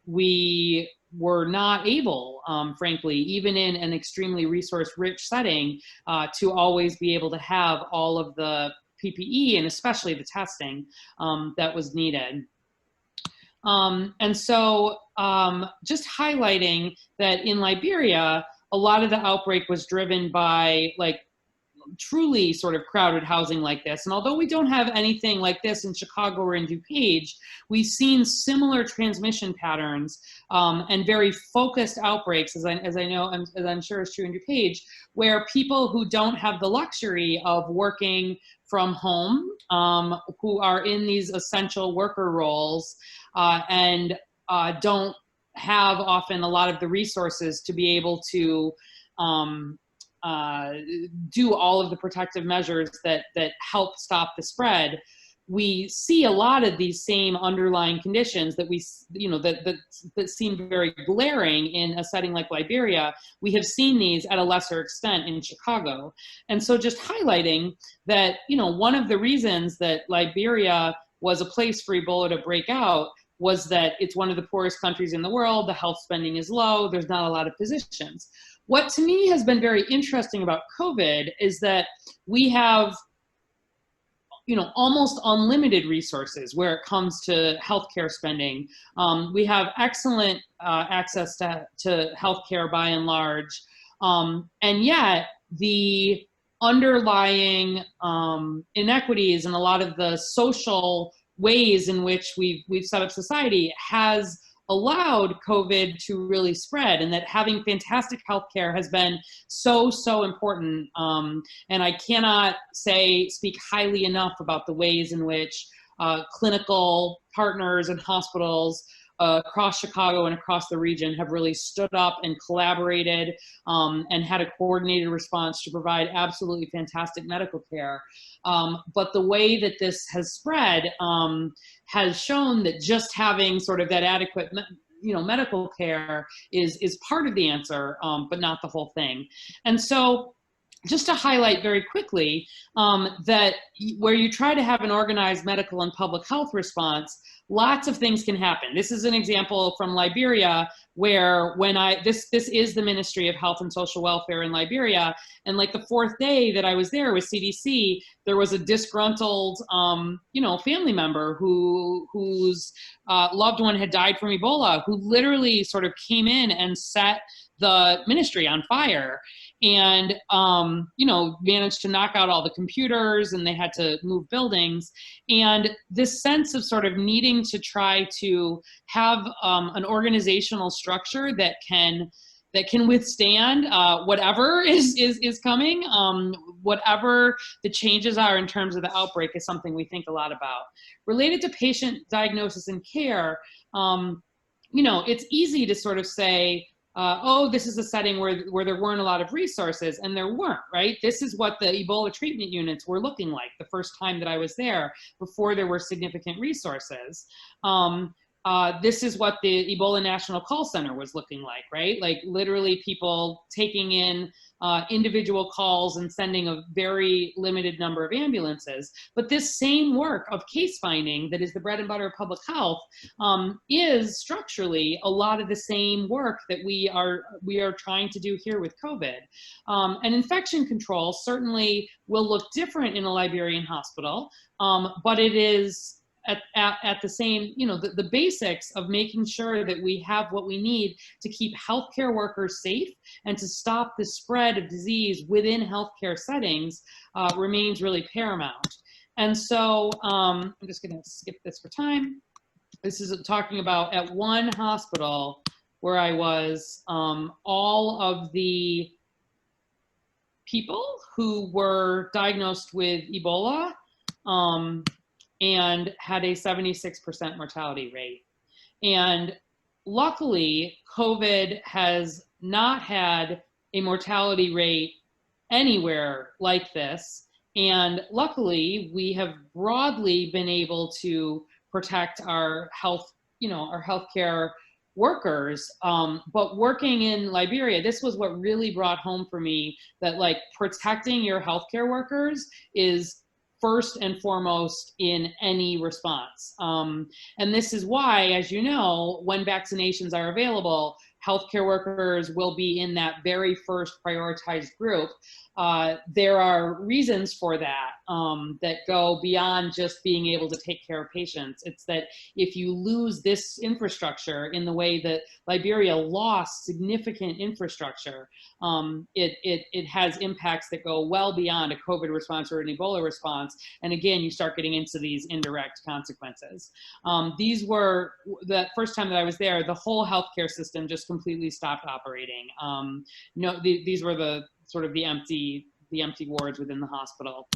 we were not able, frankly, even in an extremely resource-rich setting, to always be able to have all of the PPE and especially the testing that was needed. And so just highlighting that in Liberia, a lot of the outbreak was driven by truly sort of crowded housing like this. And although we don't have anything like this in Chicago or in DuPage, we've seen similar transmission patterns and very focused outbreaks, as I know, as I'm sure is true in DuPage, where people who don't have the luxury of working from home, who are in these essential worker roles and don't have often a lot of the resources to be able to do all of the protective measures that help stop the spread. We see a lot of these same underlying conditions that that seem very glaring in a setting like Liberia. We have seen these at a lesser extent in Chicago. And so just highlighting that, one of the reasons that Liberia was a place for Ebola to break out was that it's one of the poorest countries in the world, the health spending is low, there's not a lot of physicians. What to me has been very interesting about COVID is that we have, almost unlimited resources where it comes to healthcare spending. We have excellent access to healthcare by and large. And yet the underlying inequities and a lot of the social ways in which we've set up society has allowed COVID to really spread, and that having fantastic healthcare has been so important. And I cannot speak highly enough about the ways in which clinical partners and hospitals across Chicago and across the region have really stood up and collaborated and had a coordinated response to provide absolutely fantastic medical care. But the way that this has spread has shown that just having sort of that adequate medical care is part of the answer, but not the whole thing. And so just to highlight very quickly that where you try to have an organized medical and public health response, lots of things can happen. This is an example from Liberia where this is the Ministry of Health and Social Welfare in Liberia, and the fourth day that I was there with CDC, there was a disgruntled family member whose loved one had died from Ebola, who literally sort of came in and set the ministry on fire, and managed to knock out all the computers, and they had to move buildings. And this sense of sort of needing to try to have an organizational structure that can withstand whatever is coming, whatever the changes are in terms of the outbreak, is something we think a lot about. Related to patient diagnosis and care, it's easy to sort of say, oh, this is a setting where there weren't a lot of resources, and there weren't, right? This is what the Ebola treatment units were looking like the first time that I was there, before there were significant resources. This is what the Ebola National Call Center was looking like, right? Literally people taking in individual calls and sending a very limited number of ambulances. But this same work of case finding that is the bread and butter of public health is structurally a lot of the same work that we are trying to do here with COVID. And infection control certainly will look different in a Liberian hospital, but it is at the same, the basics of making sure that we have what we need to keep healthcare workers safe and to stop the spread of disease within healthcare settings remains really paramount. And so I'm just going to skip this for time. This is talking about at one hospital where I was, all of the people who were diagnosed with Ebola and had a 76% mortality rate. And luckily, COVID has not had a mortality rate anywhere like this. And luckily, we have broadly been able to protect our health, our healthcare workers. But working in Liberia, this was what really brought home for me that like protecting your healthcare workers is first and foremost in any response. And this is why, as you know, when vaccinations are available, healthcare workers will be in that very first prioritized group. There are reasons for that that go beyond just being able to take care of patients. It's that if you lose this infrastructure in the way that Liberia lost significant infrastructure, it has impacts that go well beyond a COVID response or an Ebola response. And again, you start getting into these indirect consequences. These were, the first time that I was there, the whole healthcare system just completely stopped operating. These were the sort of the empty wards within the hospital.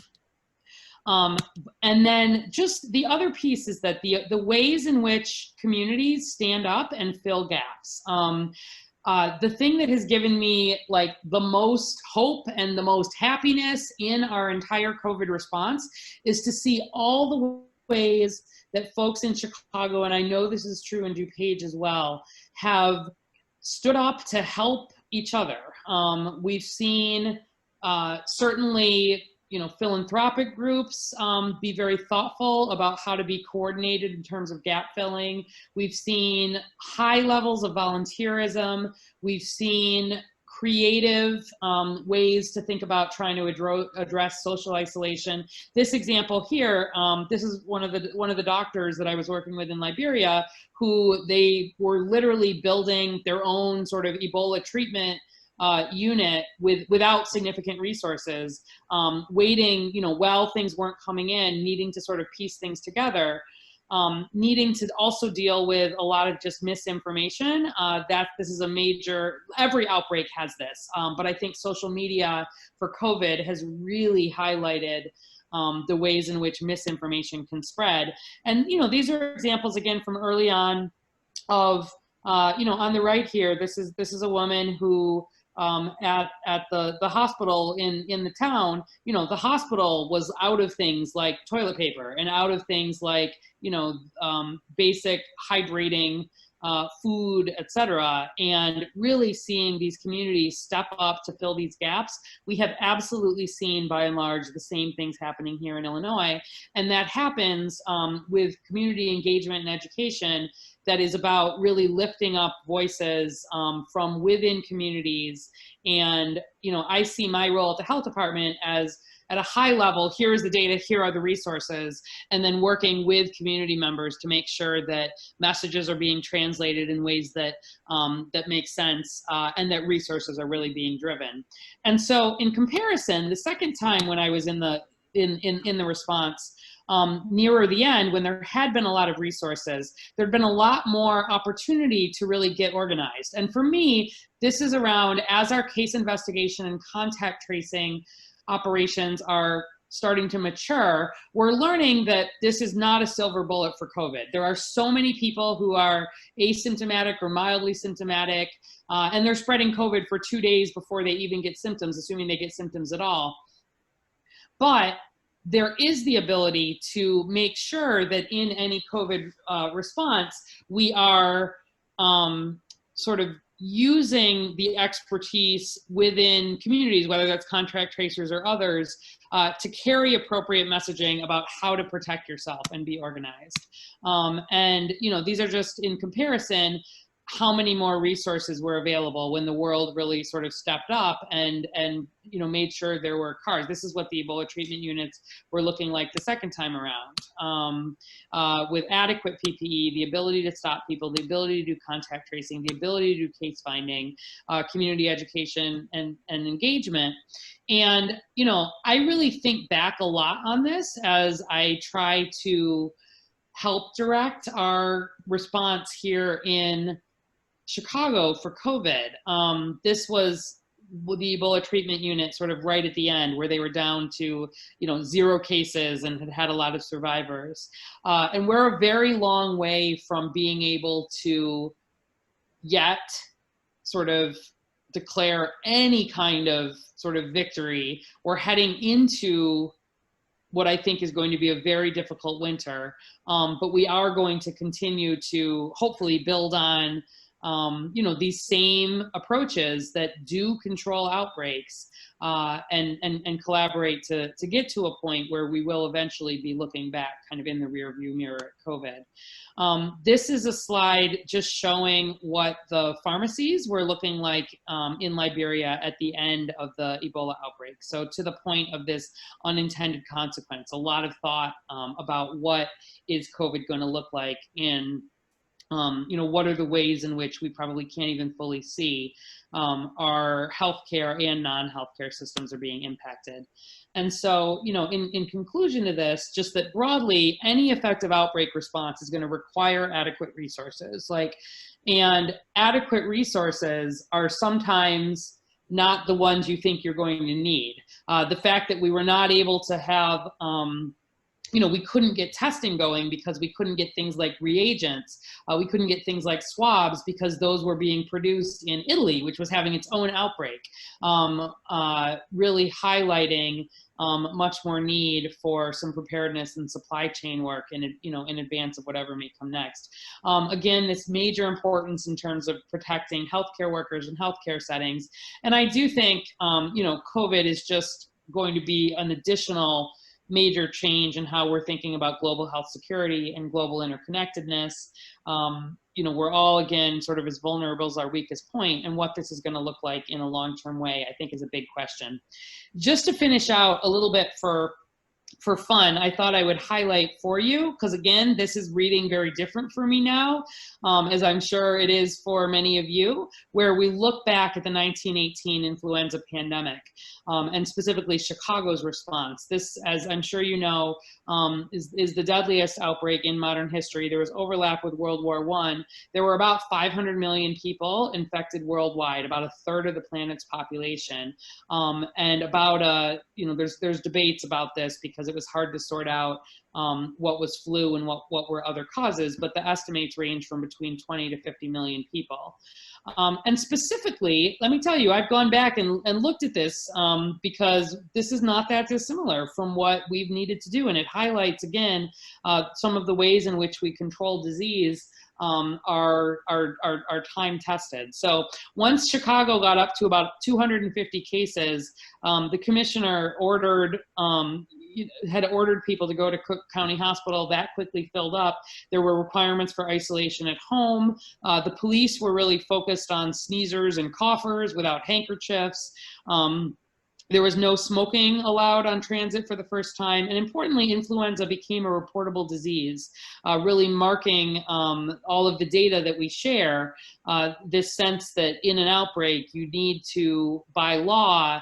And then just the other piece is that the ways in which communities stand up and fill gaps. The thing that has given me like the most hope and the most happiness in our entire COVID response is to see all the ways that folks in Chicago, and I know this is true in DuPage as well, have stood up to help each other. We've seen certainly, philanthropic groups be very thoughtful about how to be coordinated in terms of gap filling. We've seen high levels of volunteerism. We've seen creative ways to think about trying to address social isolation. This example here, this is one of the doctors that I was working with in Liberia, who they were literally building their own sort of Ebola treatment unit without significant resources, waiting, while things weren't coming in, needing to sort of piece things together. Needing to also deal with a lot of just misinformation. This is a major, every outbreak has this, but I think social media for COVID has really highlighted the ways in which misinformation can spread. And, these are examples again from early on of, on the right here, this is a woman who at the hospital in the town, the hospital was out of things like toilet paper and out of things like, basic hydrating food, etc. And really seeing these communities step up to fill these gaps. We have absolutely seen, by and large, the same things happening here in Illinois. And that happens with community engagement and education that is about really lifting up voices from within communities. And, I see my role at the health department as at a high level, here is the data, here are the resources, and then working with community members to make sure that messages are being translated in ways that that make sense and that resources are really being driven. And so in comparison, the second time when I was in the response, nearer the end, when there had been a lot of resources, there'd been a lot more opportunity to really get organized. And for me, this is around, as our case investigation and contact tracing operations are starting to mature, we're learning that this is not a silver bullet for COVID. There are so many people who are asymptomatic or mildly symptomatic, and they're spreading COVID for 2 days before they even get symptoms, assuming they get symptoms at all. But there is the ability to make sure that in any COVID response, we are sort of using the expertise within communities, whether that's contract tracers or others, to carry appropriate messaging about how to protect yourself and be organized. And, these are just in comparison, how many more resources were available when the world really sort of stepped up and made sure there were cars. This is what the Ebola treatment units were looking like the second time around, with adequate PPE, the ability to stop people, the ability to do contact tracing, the ability to do case finding, community education and engagement. And, I really think back a lot on this as I try to help direct our response here in Chicago for COVID. This was the Ebola treatment unit sort of right at the end, where they were down to 0 cases and had a lot of survivors. And we're a very long way from being able to yet sort of declare any kind of sort of victory. We're heading into what I think is going to be a very difficult winter, but we are going to continue to hopefully build on these same approaches that do control outbreaks, and collaborate to get to a point where we will eventually be looking back kind of in the rearview mirror at COVID. This is a slide just showing what the pharmacies were looking like in Liberia at the end of the Ebola outbreak. So to the point of this unintended consequence, a lot of thought about what is COVID going to look like in what are the ways in which we probably can't even fully see our healthcare and non-healthcare systems are being impacted. And so, in conclusion to this, just that broadly, any effective outbreak response is going to require adequate resources. And adequate resources are sometimes not the ones you think you're going to need. The fact that we were not able to have we couldn't get testing going because we couldn't get things like reagents. We couldn't get things like swabs because those were being produced in Italy, which was having its own outbreak, really highlighting much more need for some preparedness and supply chain work in advance of whatever may come next. Again, this major importance in terms of protecting healthcare workers and healthcare settings. And I do think, COVID is just going to be an additional major change in how we're thinking about global health security and global interconnectedness. We're all, again, sort of as vulnerable as our weakest point, and what this is going to look like in a long-term way, I think, is a big question. Just to finish out a little bit for fun, I thought I would highlight for you, because again, this is reading very different for me now, as I'm sure it is for many of you, where we look back at the 1918 influenza pandemic, and specifically Chicago's response. This, as I'm sure you know, is the deadliest outbreak in modern history. There was overlap with World War I. There were about 500 million people infected worldwide, about a third of the planet's population, and about there's debates about this because it was hard to sort out what was flu and what were other causes, but the estimates range from between 20 to 50 million people. And specifically, let me tell you, I've gone back and looked at this because this is not that dissimilar from what we've needed to do. And it highlights, again, some of the ways in which we control disease are time tested. So once Chicago got up to about 250 cases, the commissioner had ordered people to go to Cook County Hospital. That quickly filled up. There were requirements for isolation at home. The police were really focused on sneezers and coughers without handkerchiefs. There was no smoking allowed on transit for the first time. And importantly, influenza became a reportable disease, really marking all of the data that we share, this sense that in an outbreak, you need to, by law,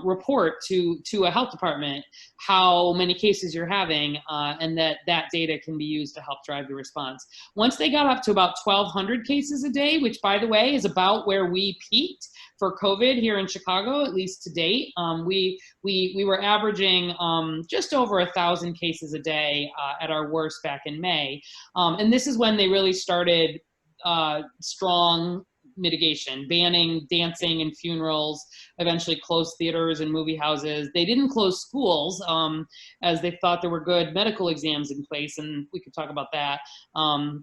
report to a health department how many cases you're having, and that data can be used to help drive the response. Once they got up to about 1,200 cases a day, which, by the way, is about where we peaked for COVID here in Chicago, at least to date, we were averaging just over 1,000 cases a day at our worst back in May. And this is when they really started strong mitigation, banning dancing and funerals, eventually closed theaters and movie houses. They didn't close schools as they thought there were good medical exams in place, and we could talk about that.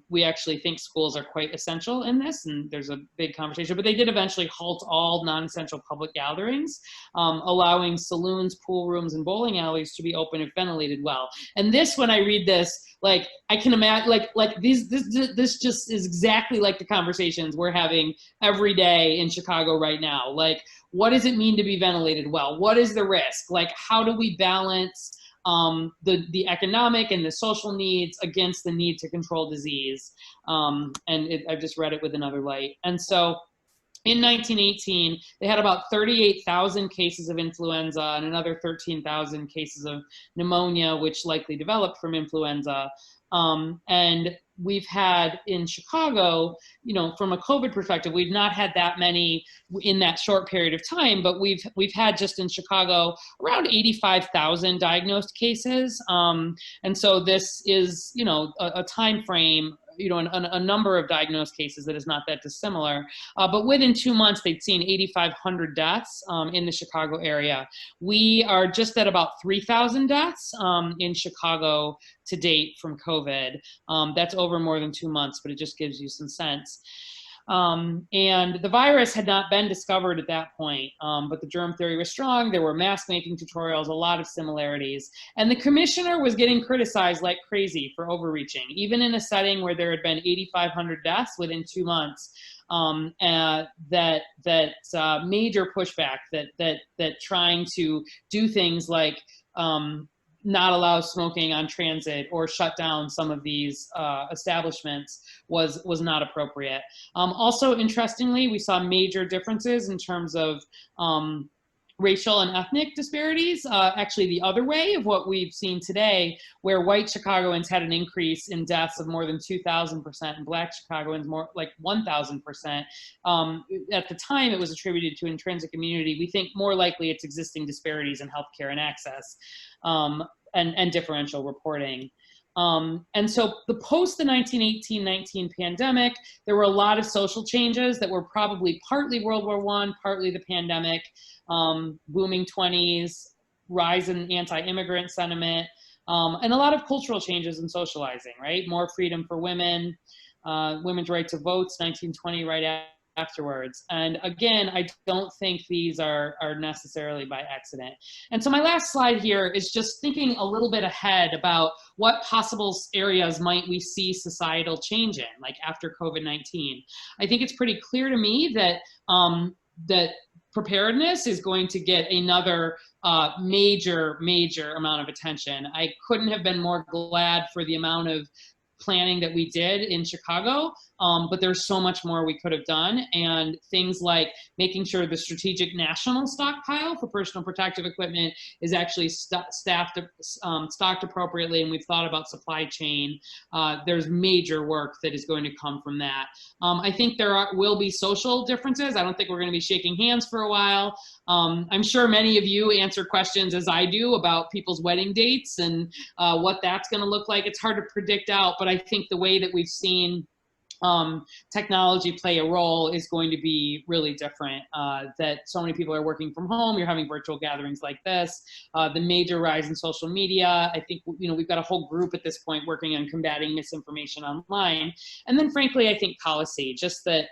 We actually think schools are quite essential in this, and there's a big conversation, but they did eventually halt all non-essential public gatherings, allowing saloons, pool rooms, and bowling alleys to be open if ventilated well. And this, when I read this, like, I can imagine, this just is exactly like the conversations we're having every day in Chicago right now. Like, what does it mean to be ventilated well? What is the risk? Like, how do we balance the economic and the social needs against the need to control disease? I've just read it with another light. And so in 1918, they had about 38,000 cases of influenza and another 13,000 cases of pneumonia, which likely developed from influenza. And we've had in Chicago, you know, from a COVID perspective, we've not had that many in that short period of time, but we've had just in Chicago around 85,000 diagnosed cases. And so this is, you know, a time frame, you know, a number of diagnosed cases that is not that dissimilar. But within 2 months, they'd seen 8,500 deaths in the Chicago area. We are just at about 3,000 deaths in Chicago to date from COVID. That's over more than 2 months, but it just gives you some sense. And the virus had not been discovered at that point, but the germ theory was strong. There were mask making tutorials, a lot of similarities. And the commissioner was getting criticized like crazy for overreaching, even in a setting where there had been 8,500 deaths within 2 months. That major pushback that trying to do things like not allow smoking on transit or shut down some of these establishments was not appropriate. Also, interestingly, we saw major differences in terms of racial and ethnic disparities, actually the other way of what we've seen today, where white Chicagoans had an increase in deaths of more than 2,000% and Black Chicagoans more like 1,000%. At the time, it was attributed to intrinsic immunity. We think more likely it's existing disparities in healthcare and access and differential reporting. And so the post the 1918-19 pandemic, there were a lot of social changes that were probably partly World War I, partly the pandemic, booming 20s, rise in anti-immigrant sentiment, and a lot of cultural changes in socializing, right? More freedom for women, women's right to vote, 1920 right afterwards. And again, I don't think these are necessarily by accident. And so my last slide here is just thinking a little bit ahead about what possible areas might we see societal change in, like after COVID-19. I think it's pretty clear to me that that preparedness is going to get another major amount of attention. I couldn't have been more glad for the amount of planning that we did in Chicago, but there's so much more we could have done. And things like making sure the strategic national stockpile for personal protective equipment is actually stocked appropriately, and we've thought about supply chain. There's major work that is going to come from that. I think there will be social differences. I don't think we're going to be shaking hands for a while. I'm sure many of you answer questions as I do about people's wedding dates and what that's going to look like. It's hard to predict out, but I think the way that we've seen technology play a role is going to be really different. That so many people are working from home, you're having virtual gatherings like this, the major rise in social media. I think, you know, we've got a whole group at this point working on combating misinformation online. And then frankly, I think policy, just that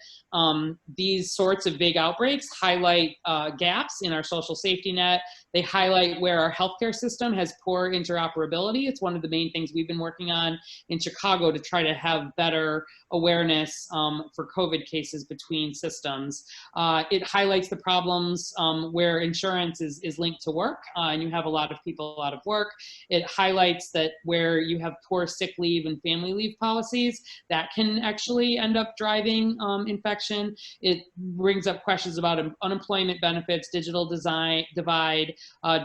these sorts of big outbreaks highlight gaps in our social safety net. They highlight where our healthcare system has poor interoperability. It's one of the main things we've been working on in Chicago to try to have better awareness for COVID cases between systems. It highlights the problems where insurance is linked to work and you have a lot of people out of work. It highlights that where you have poor sick leave and family leave policies, that can actually end up driving infection. It brings up questions about unemployment benefits, digital divide,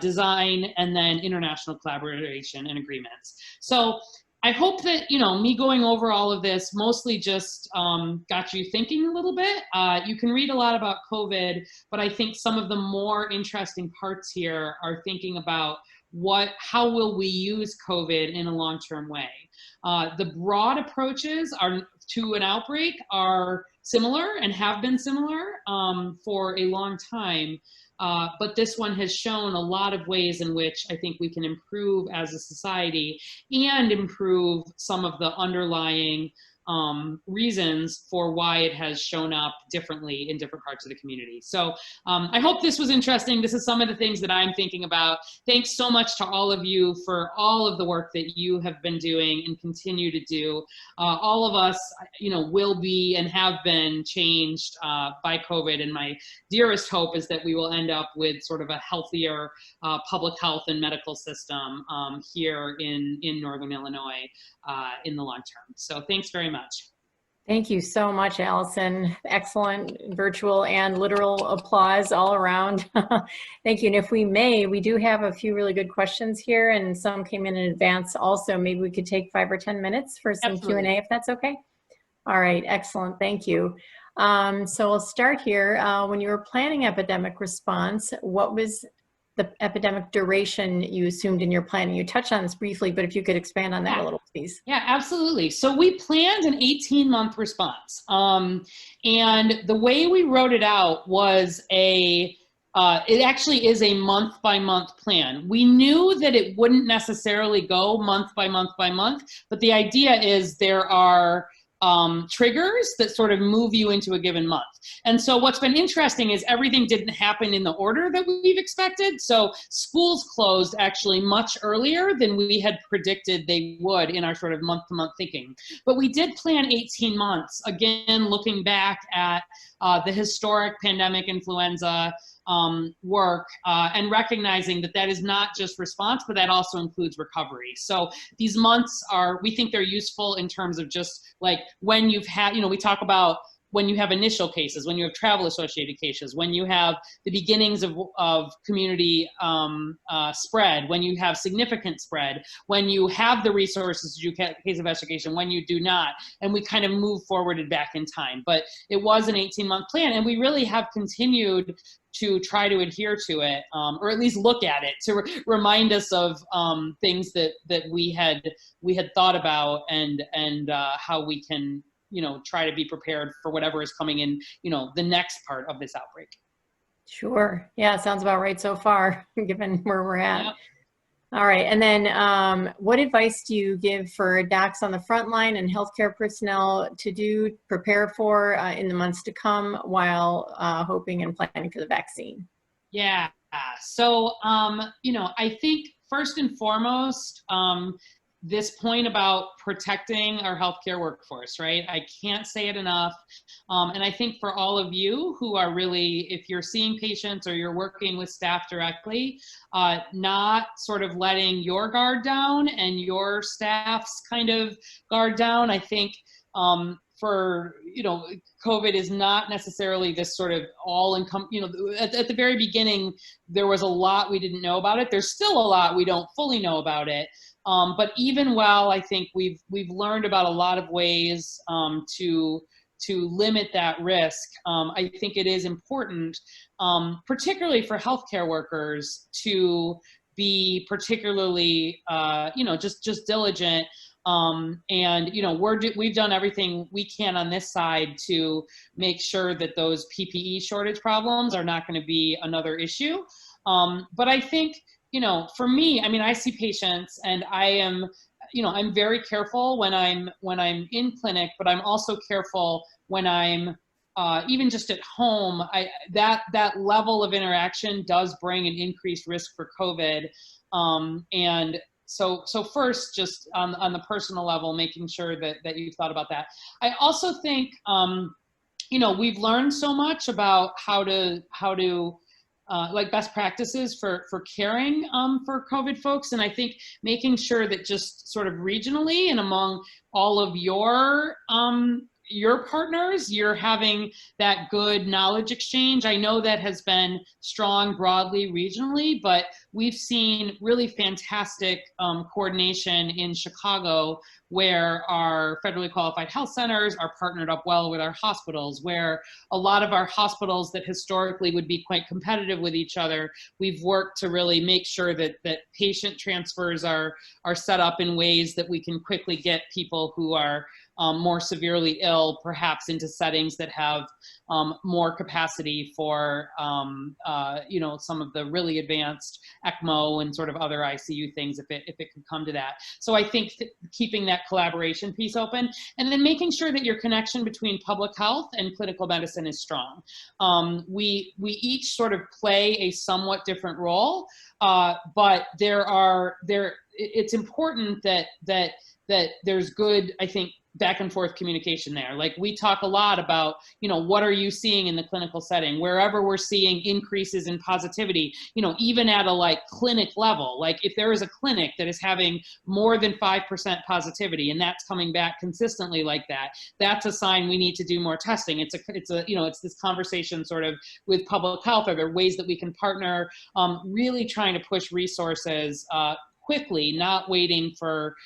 design, and then international collaboration and agreements. So I hope that, you know, me going over all of this mostly just got you thinking a little bit. You can read a lot about COVID, but I think some of the more interesting parts here are thinking about how will we use COVID in a long-term way. The broad approaches to an outbreak are similar and have been similar for a long time. But this one has shown a lot of ways in which I think we can improve as a society and improve some of the underlying reasons for why it has shown up differently in different parts of the community. So I hope this was interesting. This is some of the things that I'm thinking about. Thanks so much to all of you for all of the work that you have been doing and continue to do. All of us, you know, will be and have been changed by COVID, and my dearest hope is that we will end up with sort of a healthier public health and medical system here in Northern Illinois in the long term. So thanks very much. Thank you so much, Allison. Excellent virtual and literal applause all around. Thank you. And if we may, we do have a few really good questions here, and some came in advance also. Maybe we could take 5 or 10 minutes for some Absolutely. Q&A if that's okay. All right, excellent. Thank you. So we'll start here. When you were planning epidemic response, what was the epidemic duration you assumed in your planning? You touched on this briefly, but if you could expand on that a little, please. Yeah, absolutely. So we planned an 18-month response. And the way we wrote it out was it actually is a month-by-month plan. We knew that it wouldn't necessarily go month by month by month, but the idea is there are triggers that sort of move you into a given month. And so what's been interesting is everything didn't happen in the order that we've expected. So schools closed actually much earlier than we had predicted they would in our sort of month-to-month thinking. But we did plan 18 months, again, looking back at the historic pandemic influenza work and recognizing that that is not just response, but that also includes recovery. So these months we think they're useful in terms of just like when you've had, we talk about when you have initial cases, when you have travel associated cases, when you have the beginnings of community spread, when you have significant spread, when you have the resources to do case investigation, when you do not, and we kind of move forward and back in time. But it was an 18-month plan, and we really have continued to try to adhere to it, or at least look at it to remind us of things that we had thought about and how we can try to be prepared for whatever is coming in the next part of this outbreak. Sure. Yeah, sounds about right so far, given where we're at. Yep. All right. And then what advice do you give for docs on the front line and healthcare personnel to prepare for in the months to come while hoping and planning for the vaccine? Yeah. So, I think first and foremost, this point about protecting our healthcare workforce, right? I can't say it enough. And I think for all of you who are really, if you're seeing patients or you're working with staff directly, not sort of letting your guard down and your staff's kind of guard down. I think for, COVID is not necessarily this sort of at the very beginning, there was a lot we didn't know about it. There's still a lot we don't fully know about it. But even while I think we've learned about a lot of ways to limit that risk, I think it is important, particularly for healthcare workers, to be particularly, just diligent. And we've done everything we can on this side to make sure that those PPE shortage problems are not going to be another issue. But I think, for me, I see patients and I am, I'm very careful when I'm in clinic, but I'm also careful when I'm even just at home. That level of interaction does bring an increased risk for COVID. And so first, just on the personal level, making sure that you've thought about that. I also think, we've learned so much about how to like best practices for caring for COVID folks. And I think making sure that just sort of regionally and among all of your partners, you're having that good knowledge exchange. I know that has been strong broadly regionally, but we've seen really fantastic coordination in Chicago, where our federally qualified health centers are partnered up well with our hospitals, where a lot of our hospitals that historically would be quite competitive with each other, we've worked to really make sure that patient transfers are set up in ways that we can quickly get people who are more severely ill, perhaps into settings that have more capacity for, some of the really advanced ECMO and sort of other ICU things if it could come to that. So I think keeping that collaboration piece open, and then making sure that your connection between public health and clinical medicine is strong. We each sort of play a somewhat different role, but it's important that there's good, I think, back and forth communication there. Like we talk a lot about, what are you seeing in the clinical setting? Wherever we're seeing increases in positivity, even at a like clinic level, like if there is a clinic that is having more than 5% positivity and that's coming back consistently like that, that's a sign we need to do more testing. It's this conversation sort of with public health. Are there ways that we can partner, really trying to push resources, quickly, not waiting for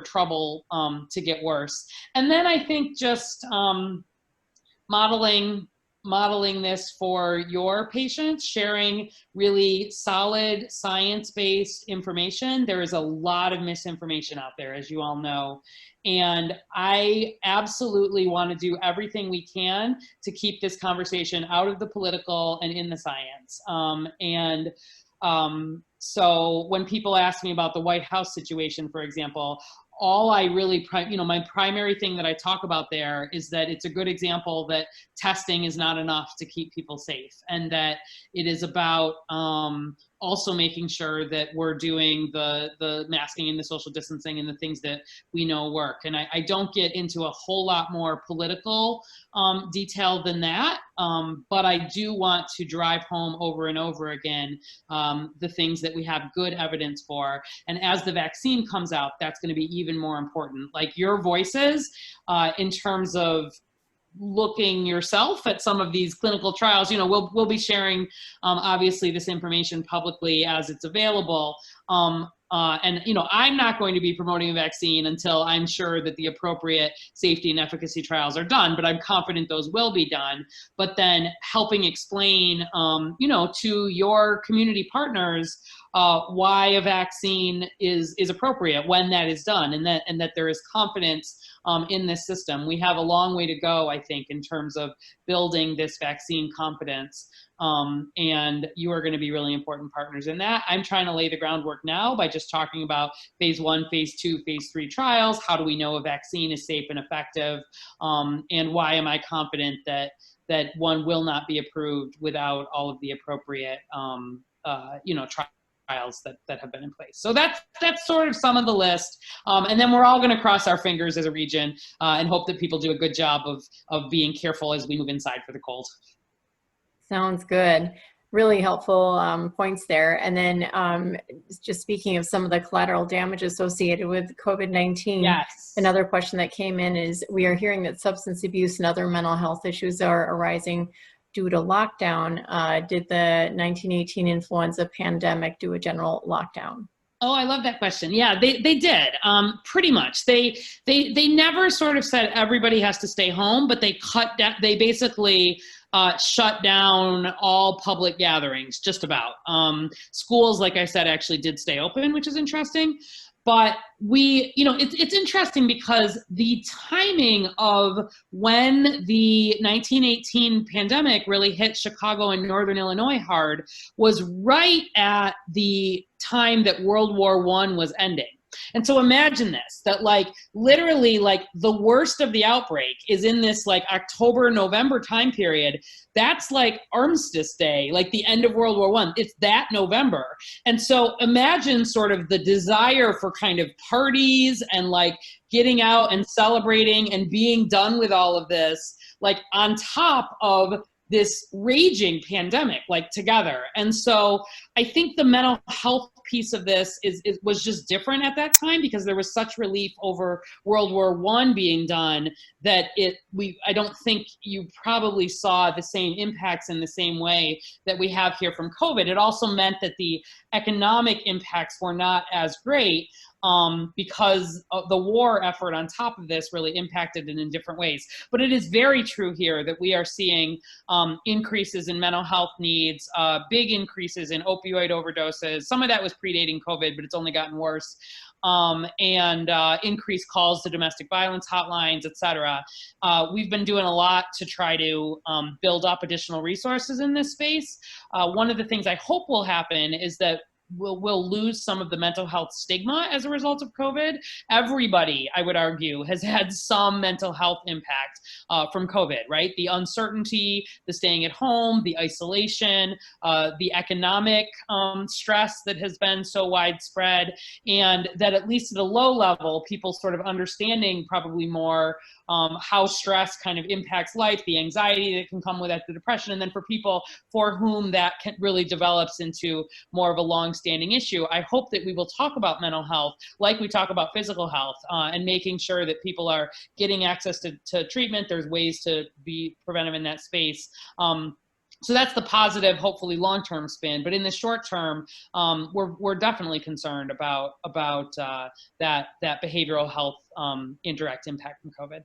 trouble to get worse. And then I think just modeling this for your patients, sharing really solid science-based information. There is a lot of misinformation out there, as you all know. And I absolutely want to do everything we can to keep this conversation out of the political and in the science. So when people ask me about the White House situation, for example, all I really, my primary thing that I talk about there is that it's a good example that testing is not enough to keep people safe, and that it is about also making sure that we're doing the masking and the social distancing and the things that we know work. And I don't get into a whole lot more political detail than that, but I do want to drive home over and over again the things that we have good evidence for. And as the vaccine comes out, that's going to be even more important. Like your voices in terms of looking yourself at some of these clinical trials, we'll be sharing obviously this information publicly as it's available. And I'm not going to be promoting a vaccine until I'm sure that the appropriate safety and efficacy trials are done, but I'm confident those will be done. But then helping explain, to your community partners why a vaccine is appropriate when that is done, and that there is confidence in this system. We have a long way to go, I think, in terms of building this vaccine confidence. And you are going to be really important partners in that. I'm trying to lay the groundwork now by just talking about phase 1, phase 2, phase 3 trials. How do we know a vaccine is safe and effective? And why am I confident that one will not be approved without all of the appropriate, trials that have been in place. So that's sort of some of the list. And then we're all going to cross our fingers as a region and hope that people do a good job of being careful as we move inside for the cold. Sounds good. Really helpful points there. And then just speaking of some of the collateral damage associated with COVID-19, yes. Another question that came in is, we are hearing that substance abuse and other mental health issues are arising due to lockdown. Did the 1918 influenza pandemic do a general lockdown? Oh, I love that question. Yeah, they did, pretty much. They never sort of said everybody has to stay home, but they basically shut down all public gatherings, just about. Schools, like I said, actually did stay open, which is interesting. But it's interesting because the timing of when the 1918 pandemic really hit Chicago and Northern Illinois hard was right at the time that World War I was ending. And so imagine this, that literally the worst of the outbreak is in this October, November time period. That's Armistice Day, the end of World War I. It's that November. And so imagine sort of the desire for kind of parties and getting out and celebrating and being done with all of this, on top of this raging pandemic, together. And so I think the mental health piece of this was just different at that time because there was such relief over World War I being done that I don't think you probably saw the same impacts in the same way that we have here from COVID. It also meant that the economic impacts were not as great because of the war effort on top of this really impacted it in different ways. But it is very true here that we are seeing increases in mental health needs, big increases in opioid overdoses. Some of that was predating COVID, but it's only gotten worse. And increased calls to domestic violence hotlines, et cetera. We've been doing a lot to try to build up additional resources in this space. One of the things I hope will happen is that we'll lose some of the mental health stigma as a result of COVID. Everybody, I would argue, has had some mental health impact from COVID, right? The uncertainty, the staying at home, the isolation, the economic stress that has been so widespread, and that at least at a low level, people sort of understanding probably more how stress kind of impacts life, the anxiety that can come with it, the depression, and then for people for whom that really develops into more of a long-standing issue. I hope that we will talk about mental health like we talk about physical health, and making sure that people are getting access to treatment. There's ways to be preventive in that space. So that's the positive, hopefully long-term spin. But in the short term, we're definitely concerned about that behavioral health indirect impact from COVID.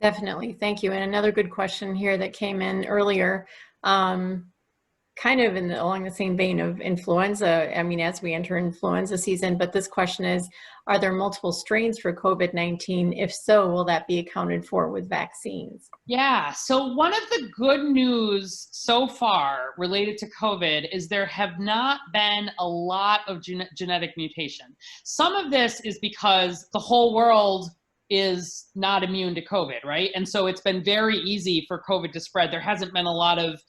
Definitely. Thank you. And another good question here that came in earlier, kind of along the same vein of influenza. I mean, as we enter influenza season, but this question is, are there multiple strains for COVID-19? If so, will that be accounted for with vaccines? Yeah, so one of the good news so far related to COVID is there have not been a lot of genetic mutation. Some of this is because the whole world is not immune to COVID, right? And so it's been very easy for COVID to spread. There hasn't been a lot of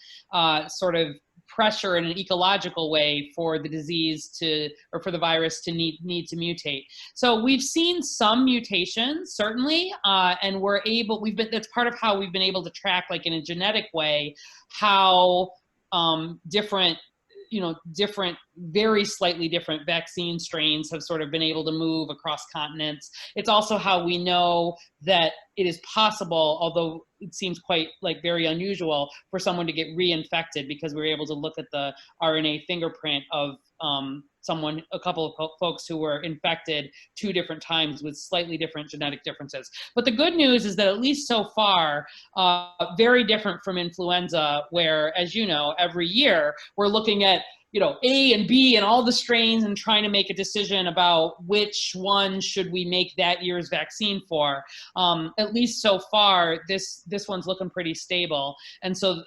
sort of pressure in an ecological way for the disease or for the virus to need to mutate. So we've seen some mutations, certainly, and that's part of how we've been able to track, like in a genetic way, how different, very slightly different vaccine strains have sort of been able to move across continents. It's also how we know that it is possible, although it seems quite very unusual, for someone to get reinfected, because we were able to look at the RNA fingerprint of a couple of folks who were infected 2 different times with slightly different genetic differences. But the good news is that at least so far, very different from influenza, where, as you know, every year we're looking at A and B and all the strains and trying to make a decision about which one should we make that year's vaccine for. At least so far, this one's looking pretty stable. And so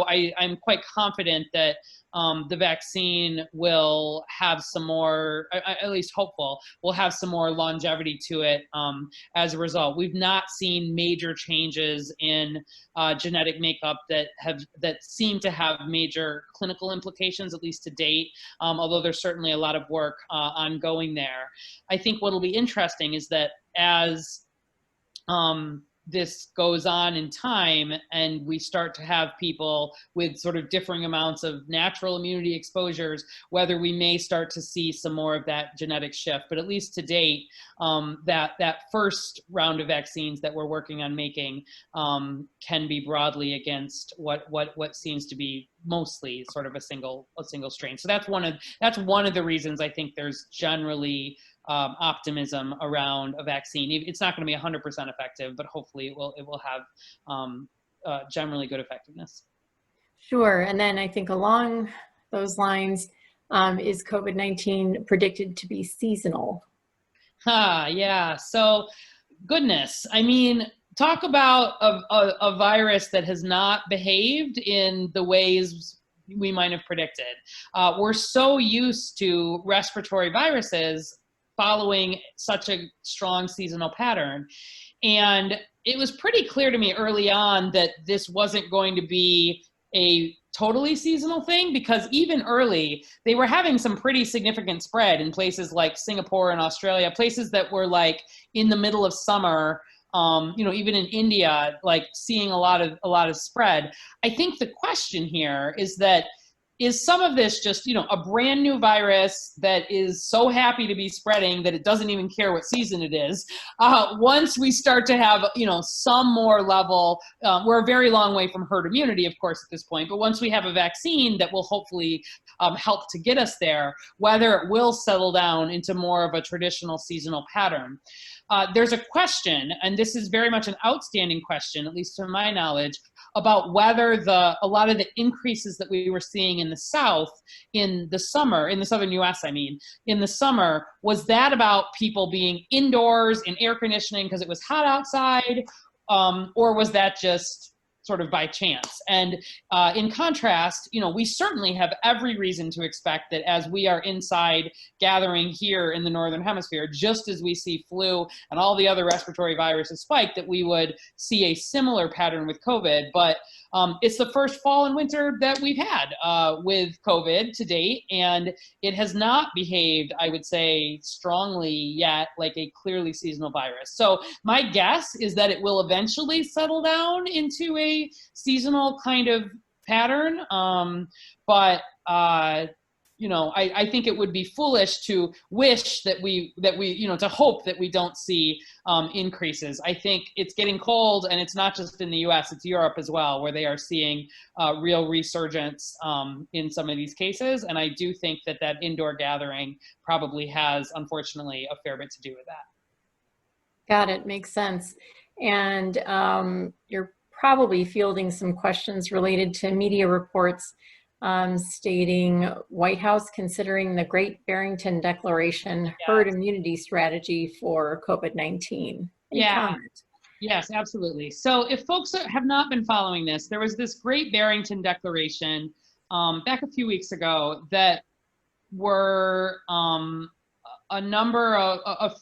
I'm quite confident that the vaccine will have some more, at least hopeful, will have some more longevity to it as a result. We've not seen major changes in genetic makeup that seem to have major clinical implications, at least to date, although there's certainly a lot of work ongoing there. I think what'll be interesting is that as this goes on in time and we start to have people with sort of differing amounts of natural immunity exposures, whether we may start to see some more of that genetic shift. But at least to date, that first round of vaccines that we're working on making can be broadly against what seems to be mostly sort of a single strain. So that's one of the reasons I think there's generally optimism around a vaccine. It's not going to be 100% effective, but hopefully it will have generally good effectiveness. Sure. And then I think along those lines, is COVID-19 predicted to be seasonal? Yeah. So goodness, I mean, talk about a virus that has not behaved in the ways we might have predicted. We're so used to respiratory viruses following such a strong seasonal pattern. And it was pretty clear to me early on that this wasn't going to be a totally seasonal thing, because even early, they were having some pretty significant spread in places like Singapore and Australia, places that were like in the middle of summer, even in India, like seeing a lot of spread. I think the question here is some of this just, a brand new virus that is so happy to be spreading that it doesn't even care what season it is. Once we start to have, some more level, we're a very long way from herd immunity, of course, at this point, but once we have a vaccine that will hopefully help to get us there, whether it will settle down into more of a traditional seasonal pattern. There's a question, and this is very much an outstanding question, at least to my knowledge, about whether a lot of the increases that we were seeing in the South in the summer, in the Southern US, in the summer, was that about people being indoors in air conditioning because it was hot outside? Or was that just sort of by chance. And in contrast, we certainly have every reason to expect that as we are inside gathering here in the Northern Hemisphere, just as we see flu and all the other respiratory viruses spike, that we would see a similar pattern with COVID. But it's the first fall and winter that we've had with COVID to date, and it has not behaved, I would say, strongly yet like a clearly seasonal virus. So my guess is that it will eventually settle down into a seasonal kind of pattern. I think it would be foolish to wish that we to hope that we don't see increases. I think it's getting cold, and it's not just in the US, it's Europe as well, where they are seeing real resurgence in some of these cases. And I do think that indoor gathering probably has, unfortunately, a fair bit to do with that. Got it. Makes sense. And you're probably fielding some questions related to media reports stating White House considering the Great Barrington Declaration herd immunity strategy for COVID-19. Comment? Yes, absolutely. So if folks have not been following this, there was this Great Barrington Declaration back a few weeks ago that were a number of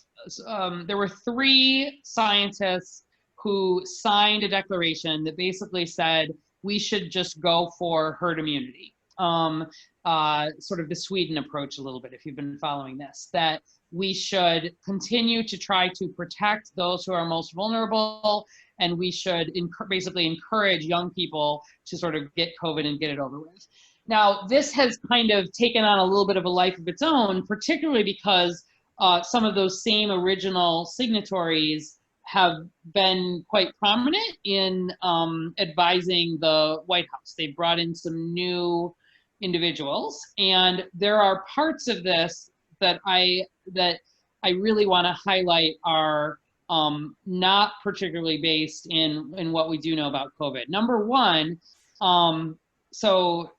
there were 3 scientists who signed a declaration that basically said we should just go for herd immunity. Sort of the Sweden approach a little bit, if you've been following this, that we should continue to try to protect those who are most vulnerable, and we should basically encourage young people to sort of get COVID and get it over with. Now, this has kind of taken on a little bit of a life of its own, particularly because some of those same original signatories have been quite prominent in advising the White House. They brought in some new individuals, and there are parts of this that I really want to highlight are not particularly based in what we do know about COVID. Number one, so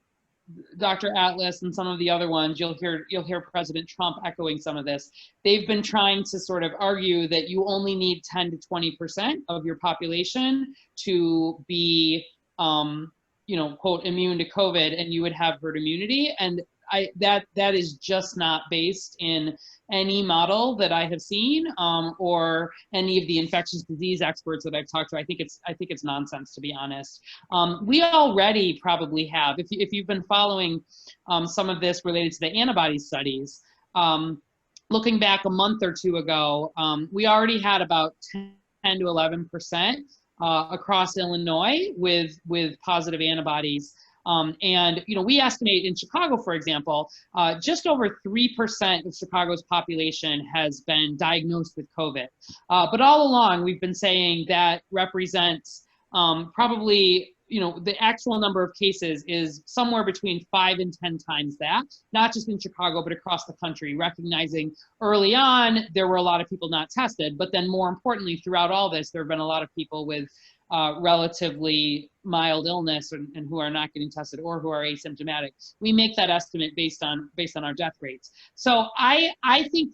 Dr. Atlas and some of the other ones, you'll hear President Trump echoing some of this. They've been trying to sort of argue that you only need 10 to 20% of your population to be, quote, immune to COVID, and you would have herd immunity. And that is just not based in any model that I have seen, or any of the infectious disease experts that I've talked to. I think it's nonsense, to be honest. We already probably have, if you've been following some of this related to the antibody studies, looking back a month or two ago, we already had about 10 to 11% across Illinois with positive antibodies. And we estimate in Chicago, for example, just over 3% of Chicago's population has been diagnosed with COVID. But all along, we've been saying that represents probably, the actual number of cases is somewhere between 5 and 10 times that, not just in Chicago, but across the country, recognizing early on there were a lot of people not tested, but then more importantly, throughout all this, there have been a lot of people with relatively mild illness and who are not getting tested or who are asymptomatic. We make that estimate based on our death rates. So I think,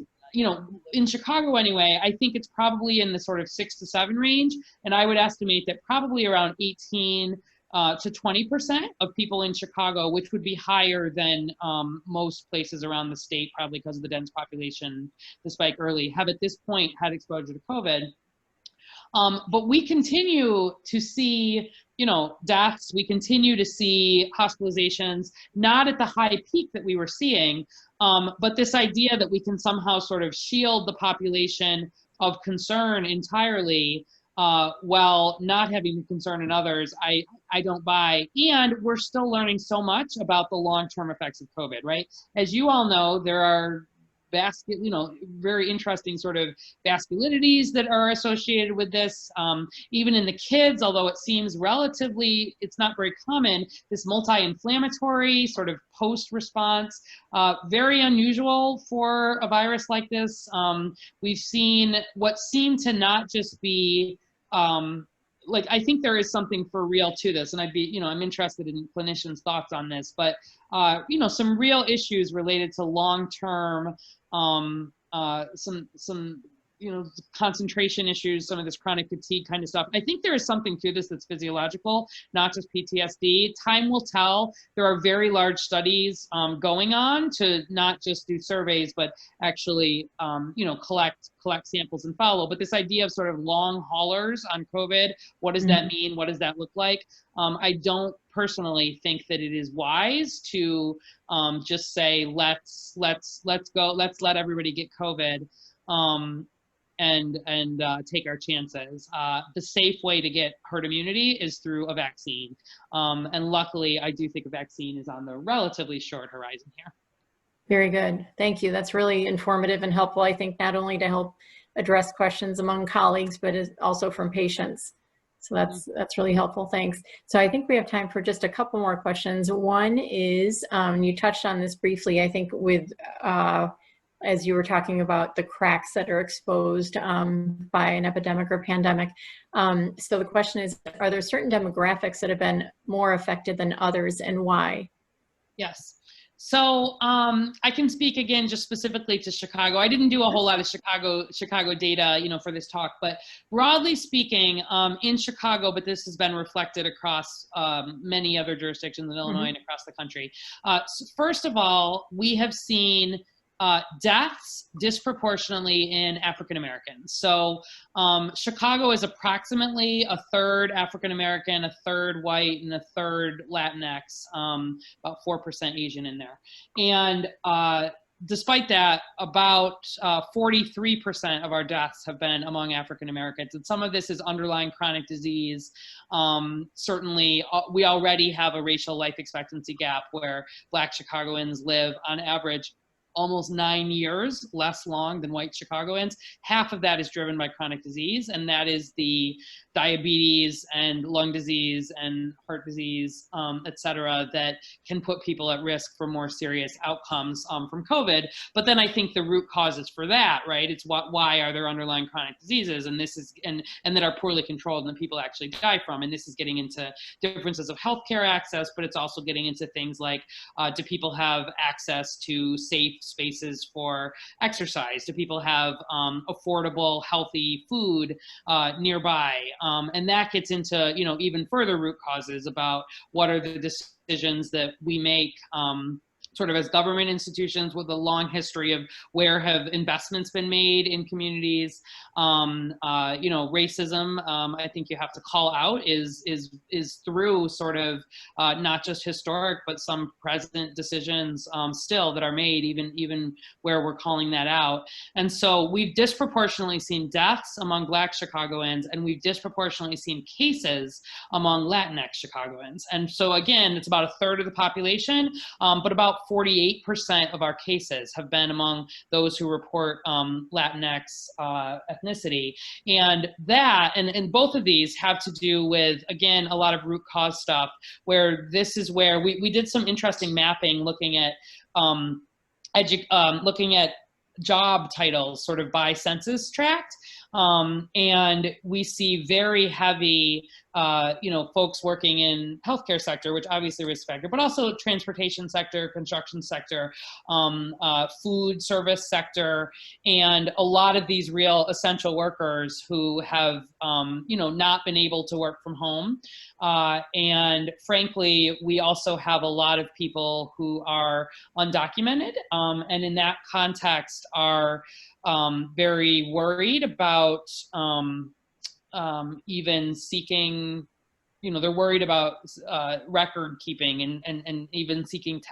in Chicago anyway, I think it's probably in the sort of 6 to 7 range. And I would estimate that probably around 18 to 20% of people in Chicago, which would be higher than most places around the state, probably because of the dense population, the spike early, have at this point had exposure to COVID. But we continue to see, deaths. We continue to see hospitalizations, not at the high peak that we were seeing, but this idea that we can somehow sort of shield the population of concern entirely while not having the concern in others, I don't buy. And we're still learning so much about the long-term effects of COVID, right? As you all know, there are very interesting sort of vasculitides that are associated with this. Even in the kids, although it seems it's not very common, this multi-inflammatory sort of post-response, very unusual for a virus like this. We've seen what seemed to not just be, I think there is something for real to this, and I'm interested in clinicians' thoughts on this, but, some real issues related to long-term, some concentration issues, some of this chronic fatigue kind of stuff. I think there is something to this that's physiological, not just PTSD. Time will tell. There are very large studies going on to not just do surveys, but actually, collect samples and follow. But this idea of sort of long haulers on COVID, what does that mean? What does that look like? I don't personally think that it is wise to just say, let's go, let's let everybody get COVID. And take our chances. The safe way to get herd immunity is through a vaccine. And luckily, I do think a vaccine is on the relatively short horizon here. Very good. Thank you. That's really informative and helpful, I think, not only to help address questions among colleagues, but also from patients. So that's really helpful. Thanks. So I think we have time for just a couple more questions. One is, you touched on this briefly, I think, with as you were talking about the cracks that are exposed by an epidemic or pandemic. So the question is, are there certain demographics that have been more affected than others, and why? Yes. So I can speak again just specifically to Chicago. I didn't do a whole lot of Chicago data, for this talk, but broadly speaking, in Chicago, but this has been reflected across many other jurisdictions in Illinois and across the country. So first of all, we have seen deaths disproportionately in African Americans. So Chicago is approximately a third African American, a third white, and a third Latinx, about 4% Asian in there. And despite that, about 43% of our deaths have been among African Americans. And some of this is underlying chronic disease. Certainly, we already have a racial life expectancy gap where Black Chicagoans live on average almost 9 years less long than white Chicagoans. Half of that is driven by chronic disease, and that is the diabetes and lung disease and heart disease, et cetera, that can put people at risk for more serious outcomes from COVID. But then I think the root causes for that, right? It's why are there underlying chronic diseases, and this is and that are poorly controlled and that people actually die from. And this is getting into differences of healthcare access, but it's also getting into things like, do people have access to safe spaces for exercise? Do people have affordable, healthy food nearby? And that gets into, even further root causes about what are the decisions that we make sort of as government institutions with a long history of where have investments been made in communities. Racism, I think you have to call out is through sort of not just historic, but some present decisions still that are made, even where we're calling that out. And so we've disproportionately seen deaths among Black Chicagoans, and we've disproportionately seen cases among Latinx Chicagoans. And so again, it's about a third of the population, but about 48% of our cases have been among those who report Latinx ethnicity. And that, and both of these have to do with, again, a lot of root cause stuff, where this is where we did some interesting mapping looking at job titles sort of by census tract. And we see very heavy, folks working in healthcare sector, which obviously risk factor, but also transportation sector, construction sector, food service sector, and a lot of these real essential workers who have, not been able to work from home. And frankly, we also have a lot of people who are undocumented, and in that context are very worried about even seeking, they're worried about record keeping and even seeking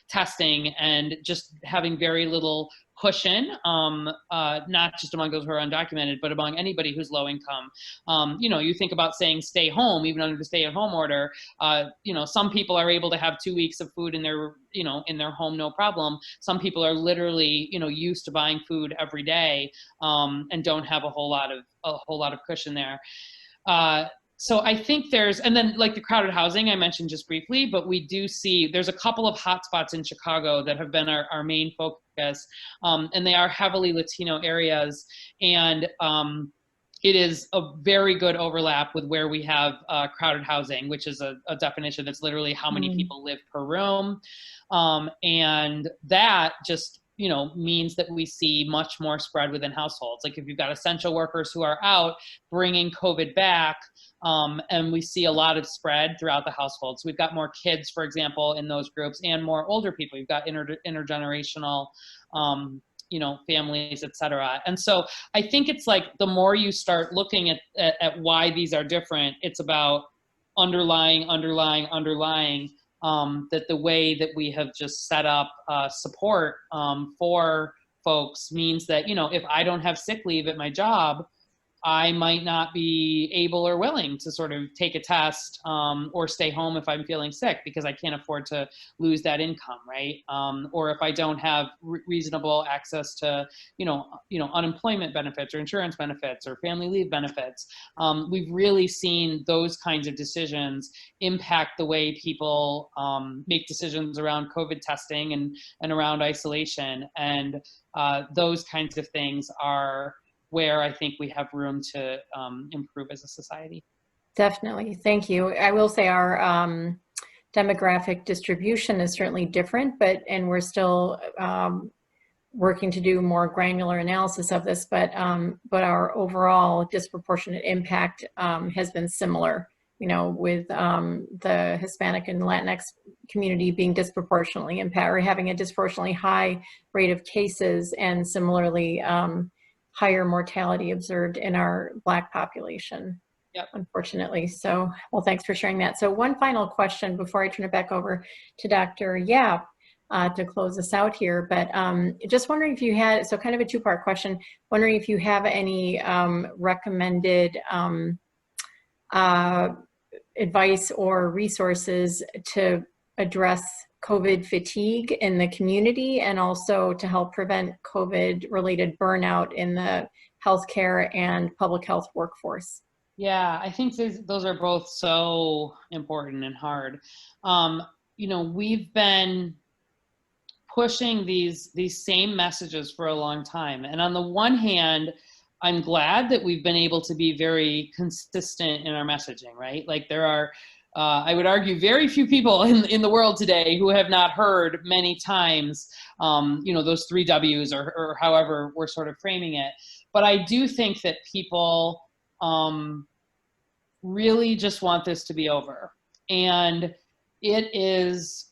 testing, and just having very little cushion, not just among those who are undocumented, but among anybody who's low income. You think about saying stay home, even under the stay-at-home order. Some people are able to have 2 weeks of food in their home, no problem. Some people are literally, used to buying food every day, and don't have a whole lot of cushion there. So I think and then like the crowded housing I mentioned just briefly, but we do see there's a couple of hotspots in Chicago that have been our main focus, and they are heavily Latino areas, and it is a very good overlap with where we have crowded housing, which is a definition that's literally how many people live per room, and that just means that we see much more spread within households. Like if you've got essential workers who are out bringing COVID back, and we see a lot of spread throughout the households. We've got more kids, for example, in those groups, and more older people. You've got intergenerational, families, et cetera. And so I think it's like the more you start looking at why these are different, it's about underlying, that the way that we have just set up support for folks means that, if I don't have sick leave at my job, I might not be able or willing to sort of take a test or stay home if I'm feeling sick because I can't afford to lose that income, right? Or if I don't have reasonable access to, unemployment benefits or insurance benefits or family leave benefits. We've really seen those kinds of decisions impact the way people make decisions around COVID testing and around isolation. And those kinds of things are where I think we have room to improve as a society. Definitely. Thank you. I will say our demographic distribution is certainly different, and we're still working to do more granular analysis of this, but our overall disproportionate impact has been similar, with the Hispanic and Latinx community being disproportionately impacted or having a disproportionately high rate of cases, and similarly higher mortality observed in our Black population, yep, unfortunately. So, well, thanks for sharing that. So one final question before I turn it back over to Dr. Yap to close us out here, but just wondering if you had, so kind of a two-part question, wondering if you have any recommended advice or resources to address COVID fatigue in the community, and also to help prevent COVID-related burnout in the healthcare and public health workforce. Yeah, I think those are both so important and hard. We've been pushing these same messages for a long time. And on the one hand, I'm glad that we've been able to be very consistent in our messaging, right? Like there are, I would argue, very few people in the world today who have not heard many times, those 3 W's or however we're sort of framing it. But I do think that people really just want this to be over. And it is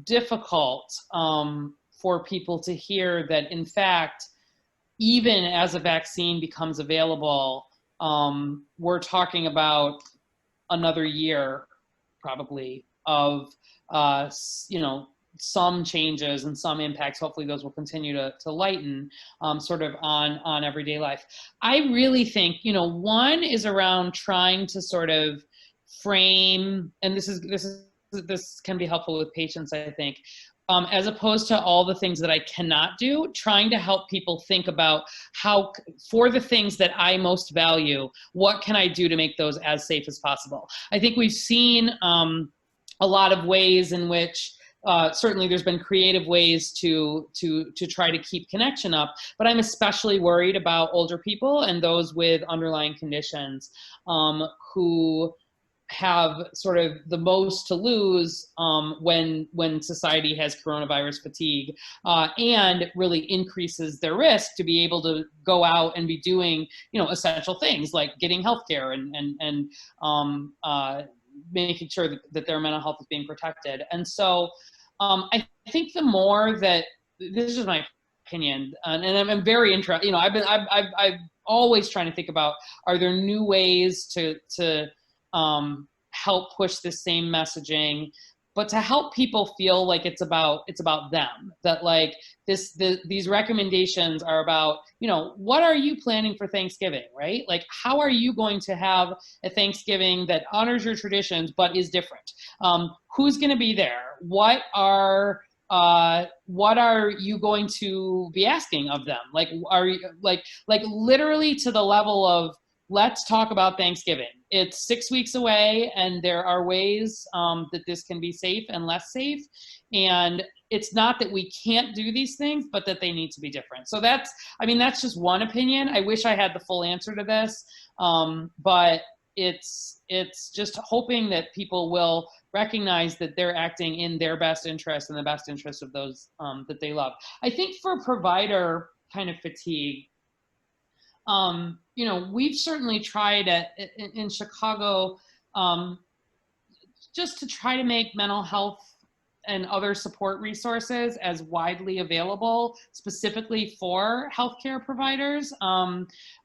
difficult for people to hear that, in fact, even as a vaccine becomes available, we're talking about another year probably of some changes and some impacts. Hopefully those will continue to lighten sort of on everyday life. I really think one is around trying to sort of frame, and this can be helpful with patients, I think, as opposed to all the things that I cannot do, trying to help people think about how, for the things that I most value, what can I do to make those as safe as possible? I think we've seen a lot of ways in which certainly there's been creative ways to try to keep connection up, but I'm especially worried about older people and those with underlying conditions who have sort of the most to lose when society has coronavirus fatigue, and really increases their risk to be able to go out and be doing essential things like getting healthcare and making sure that their mental health is being protected. And so I think the more that, this is just my opinion, and I'm very interested, I've always trying to think about, are there new ways to help push this same messaging, but to help people feel like it's about them, that like these recommendations are about, what are you planning for Thanksgiving, right? Like, how are you going to have a Thanksgiving that honors your traditions, but is different? Who's going to be there? What are you going to be asking of them? Like, are you like literally to the level of, let's talk about Thanksgiving. It's 6 weeks away, and there are ways that this can be safe and less safe. And it's not that we can't do these things, but that they need to be different. So that's just one opinion. I wish I had the full answer to this, but it's just hoping that people will recognize that they're acting in their best interest and the best interest of those that they love. I think for provider kind of fatigue, you know, we've certainly tried in Chicago just to try to make mental health and other support resources as widely available, specifically for healthcare providers.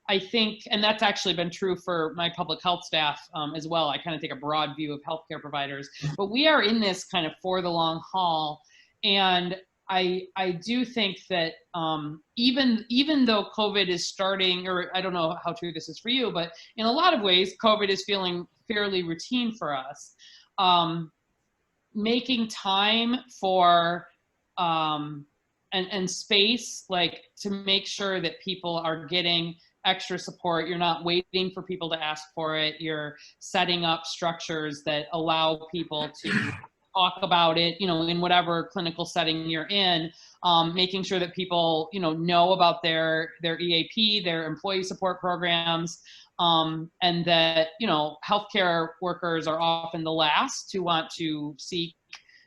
I think, and that's actually been true for my public health staff as well. I kind of take a broad view of healthcare providers, but we are in this kind of for the long haul. And I do think that even though COVID is starting, or I don't know how true this is for you, but in a lot of ways, COVID is feeling fairly routine for us. Making time for and space, like, to make sure that people are getting extra support. You're not waiting for people to ask for it. You're setting up structures that allow people to talk about it, you know, in whatever clinical setting you're in, making sure that people, you know about their EAP, their employee support programs, and that, you know, healthcare workers are often the last to want to seek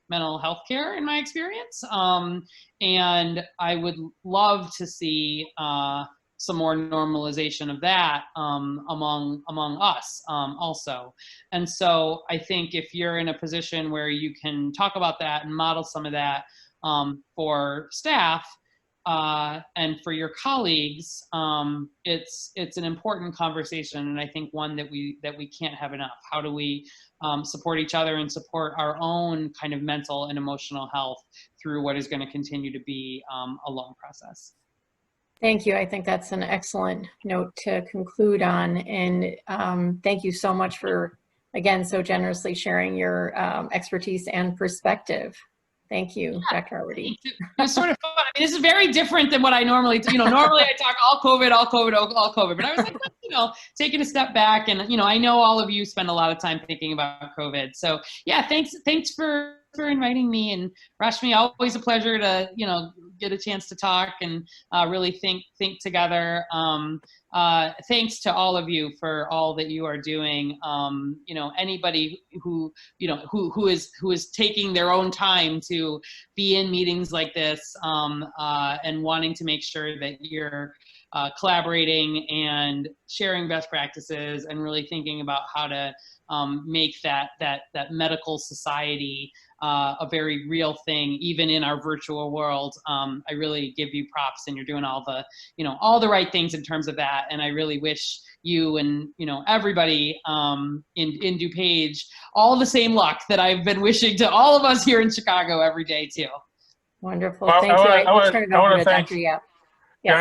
mental health care, in my experience. And I would love to see some more normalization of that among us also. And so I think if you're in a position where you can talk about that and model some of that for staff and for your colleagues, it's an important conversation, and I think one that we can't have enough. How do we support each other and support our own kind of mental and emotional health through what is going to continue to be a long process? Thank you. I think that's an excellent note to conclude on. And thank you so much for, again, so generously sharing your expertise and perspective. Thank you, Dr. Arwady. It was sort of fun. I mean, this is very different than what I normally do. You know, normally I talk all COVID, all COVID, all COVID. But I was like, you know, taking a step back. And, you know, I know all of you spend a lot of time thinking about COVID. So, yeah, thanks for inviting me. And Rashmi, always a pleasure to, you know, get a chance to talk and really think together. Thanks to all of you for all that you are doing. You know, anybody who, you know, who is taking their own time to be in meetings like this and wanting to make sure that you're collaborating and sharing best practices and really thinking about how to make that medical society a very real thing, even in our virtual world. I really give you props, and you're doing all the right things in terms of that. And I really wish you and, you know, everybody in DuPage all the same luck that I've been wishing to all of us here in Chicago every day too. Wonderful. Well, thank you. I want to thank Dr. Yap. Yes. Yeah, I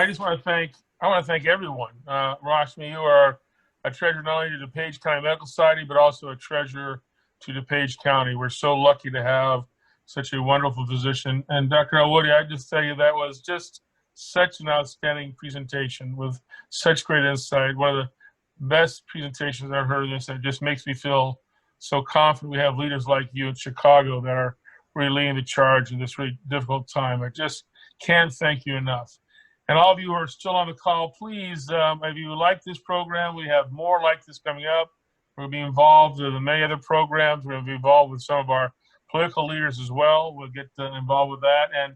want to thank everyone. Rashmi, you are a treasure not only to DuPage County Medical Society, but also a treasure to DuPage County. We're so lucky to have such a wonderful physician. And Dr. Arwady, I just tell you, that was just such an outstanding presentation with such great insight. One of the best presentations I've heard of this, and it just makes me feel so confident we have leaders like you in Chicago that are really leading the charge in this really difficult time. I just can't thank you enough. And all of you who are still on the call, please, if you like this program, we have more like this coming up. We'll be involved in many other programs. We'll be involved with some of our political leaders as well. We'll get involved with that. And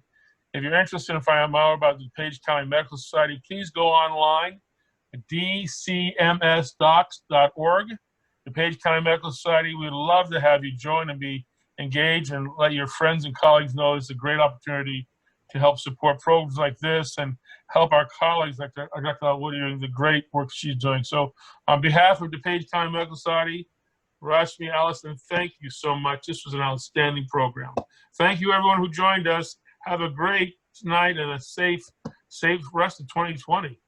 if you're interested in finding out more about the DuPage County Medical Society, please go online at dcmsdocs.org. DuPage County Medical Society, we'd love to have you join and be engaged, and let your friends and colleagues know it's a great opportunity to help support programs like this and help our colleagues like Dr. Arwady doing the great work she's doing. So on behalf of DuPage County Medical Society, Rashmi, Allison, thank you so much. This was an outstanding program. Thank you everyone who joined us. Have a great night and a safe rest of 2020.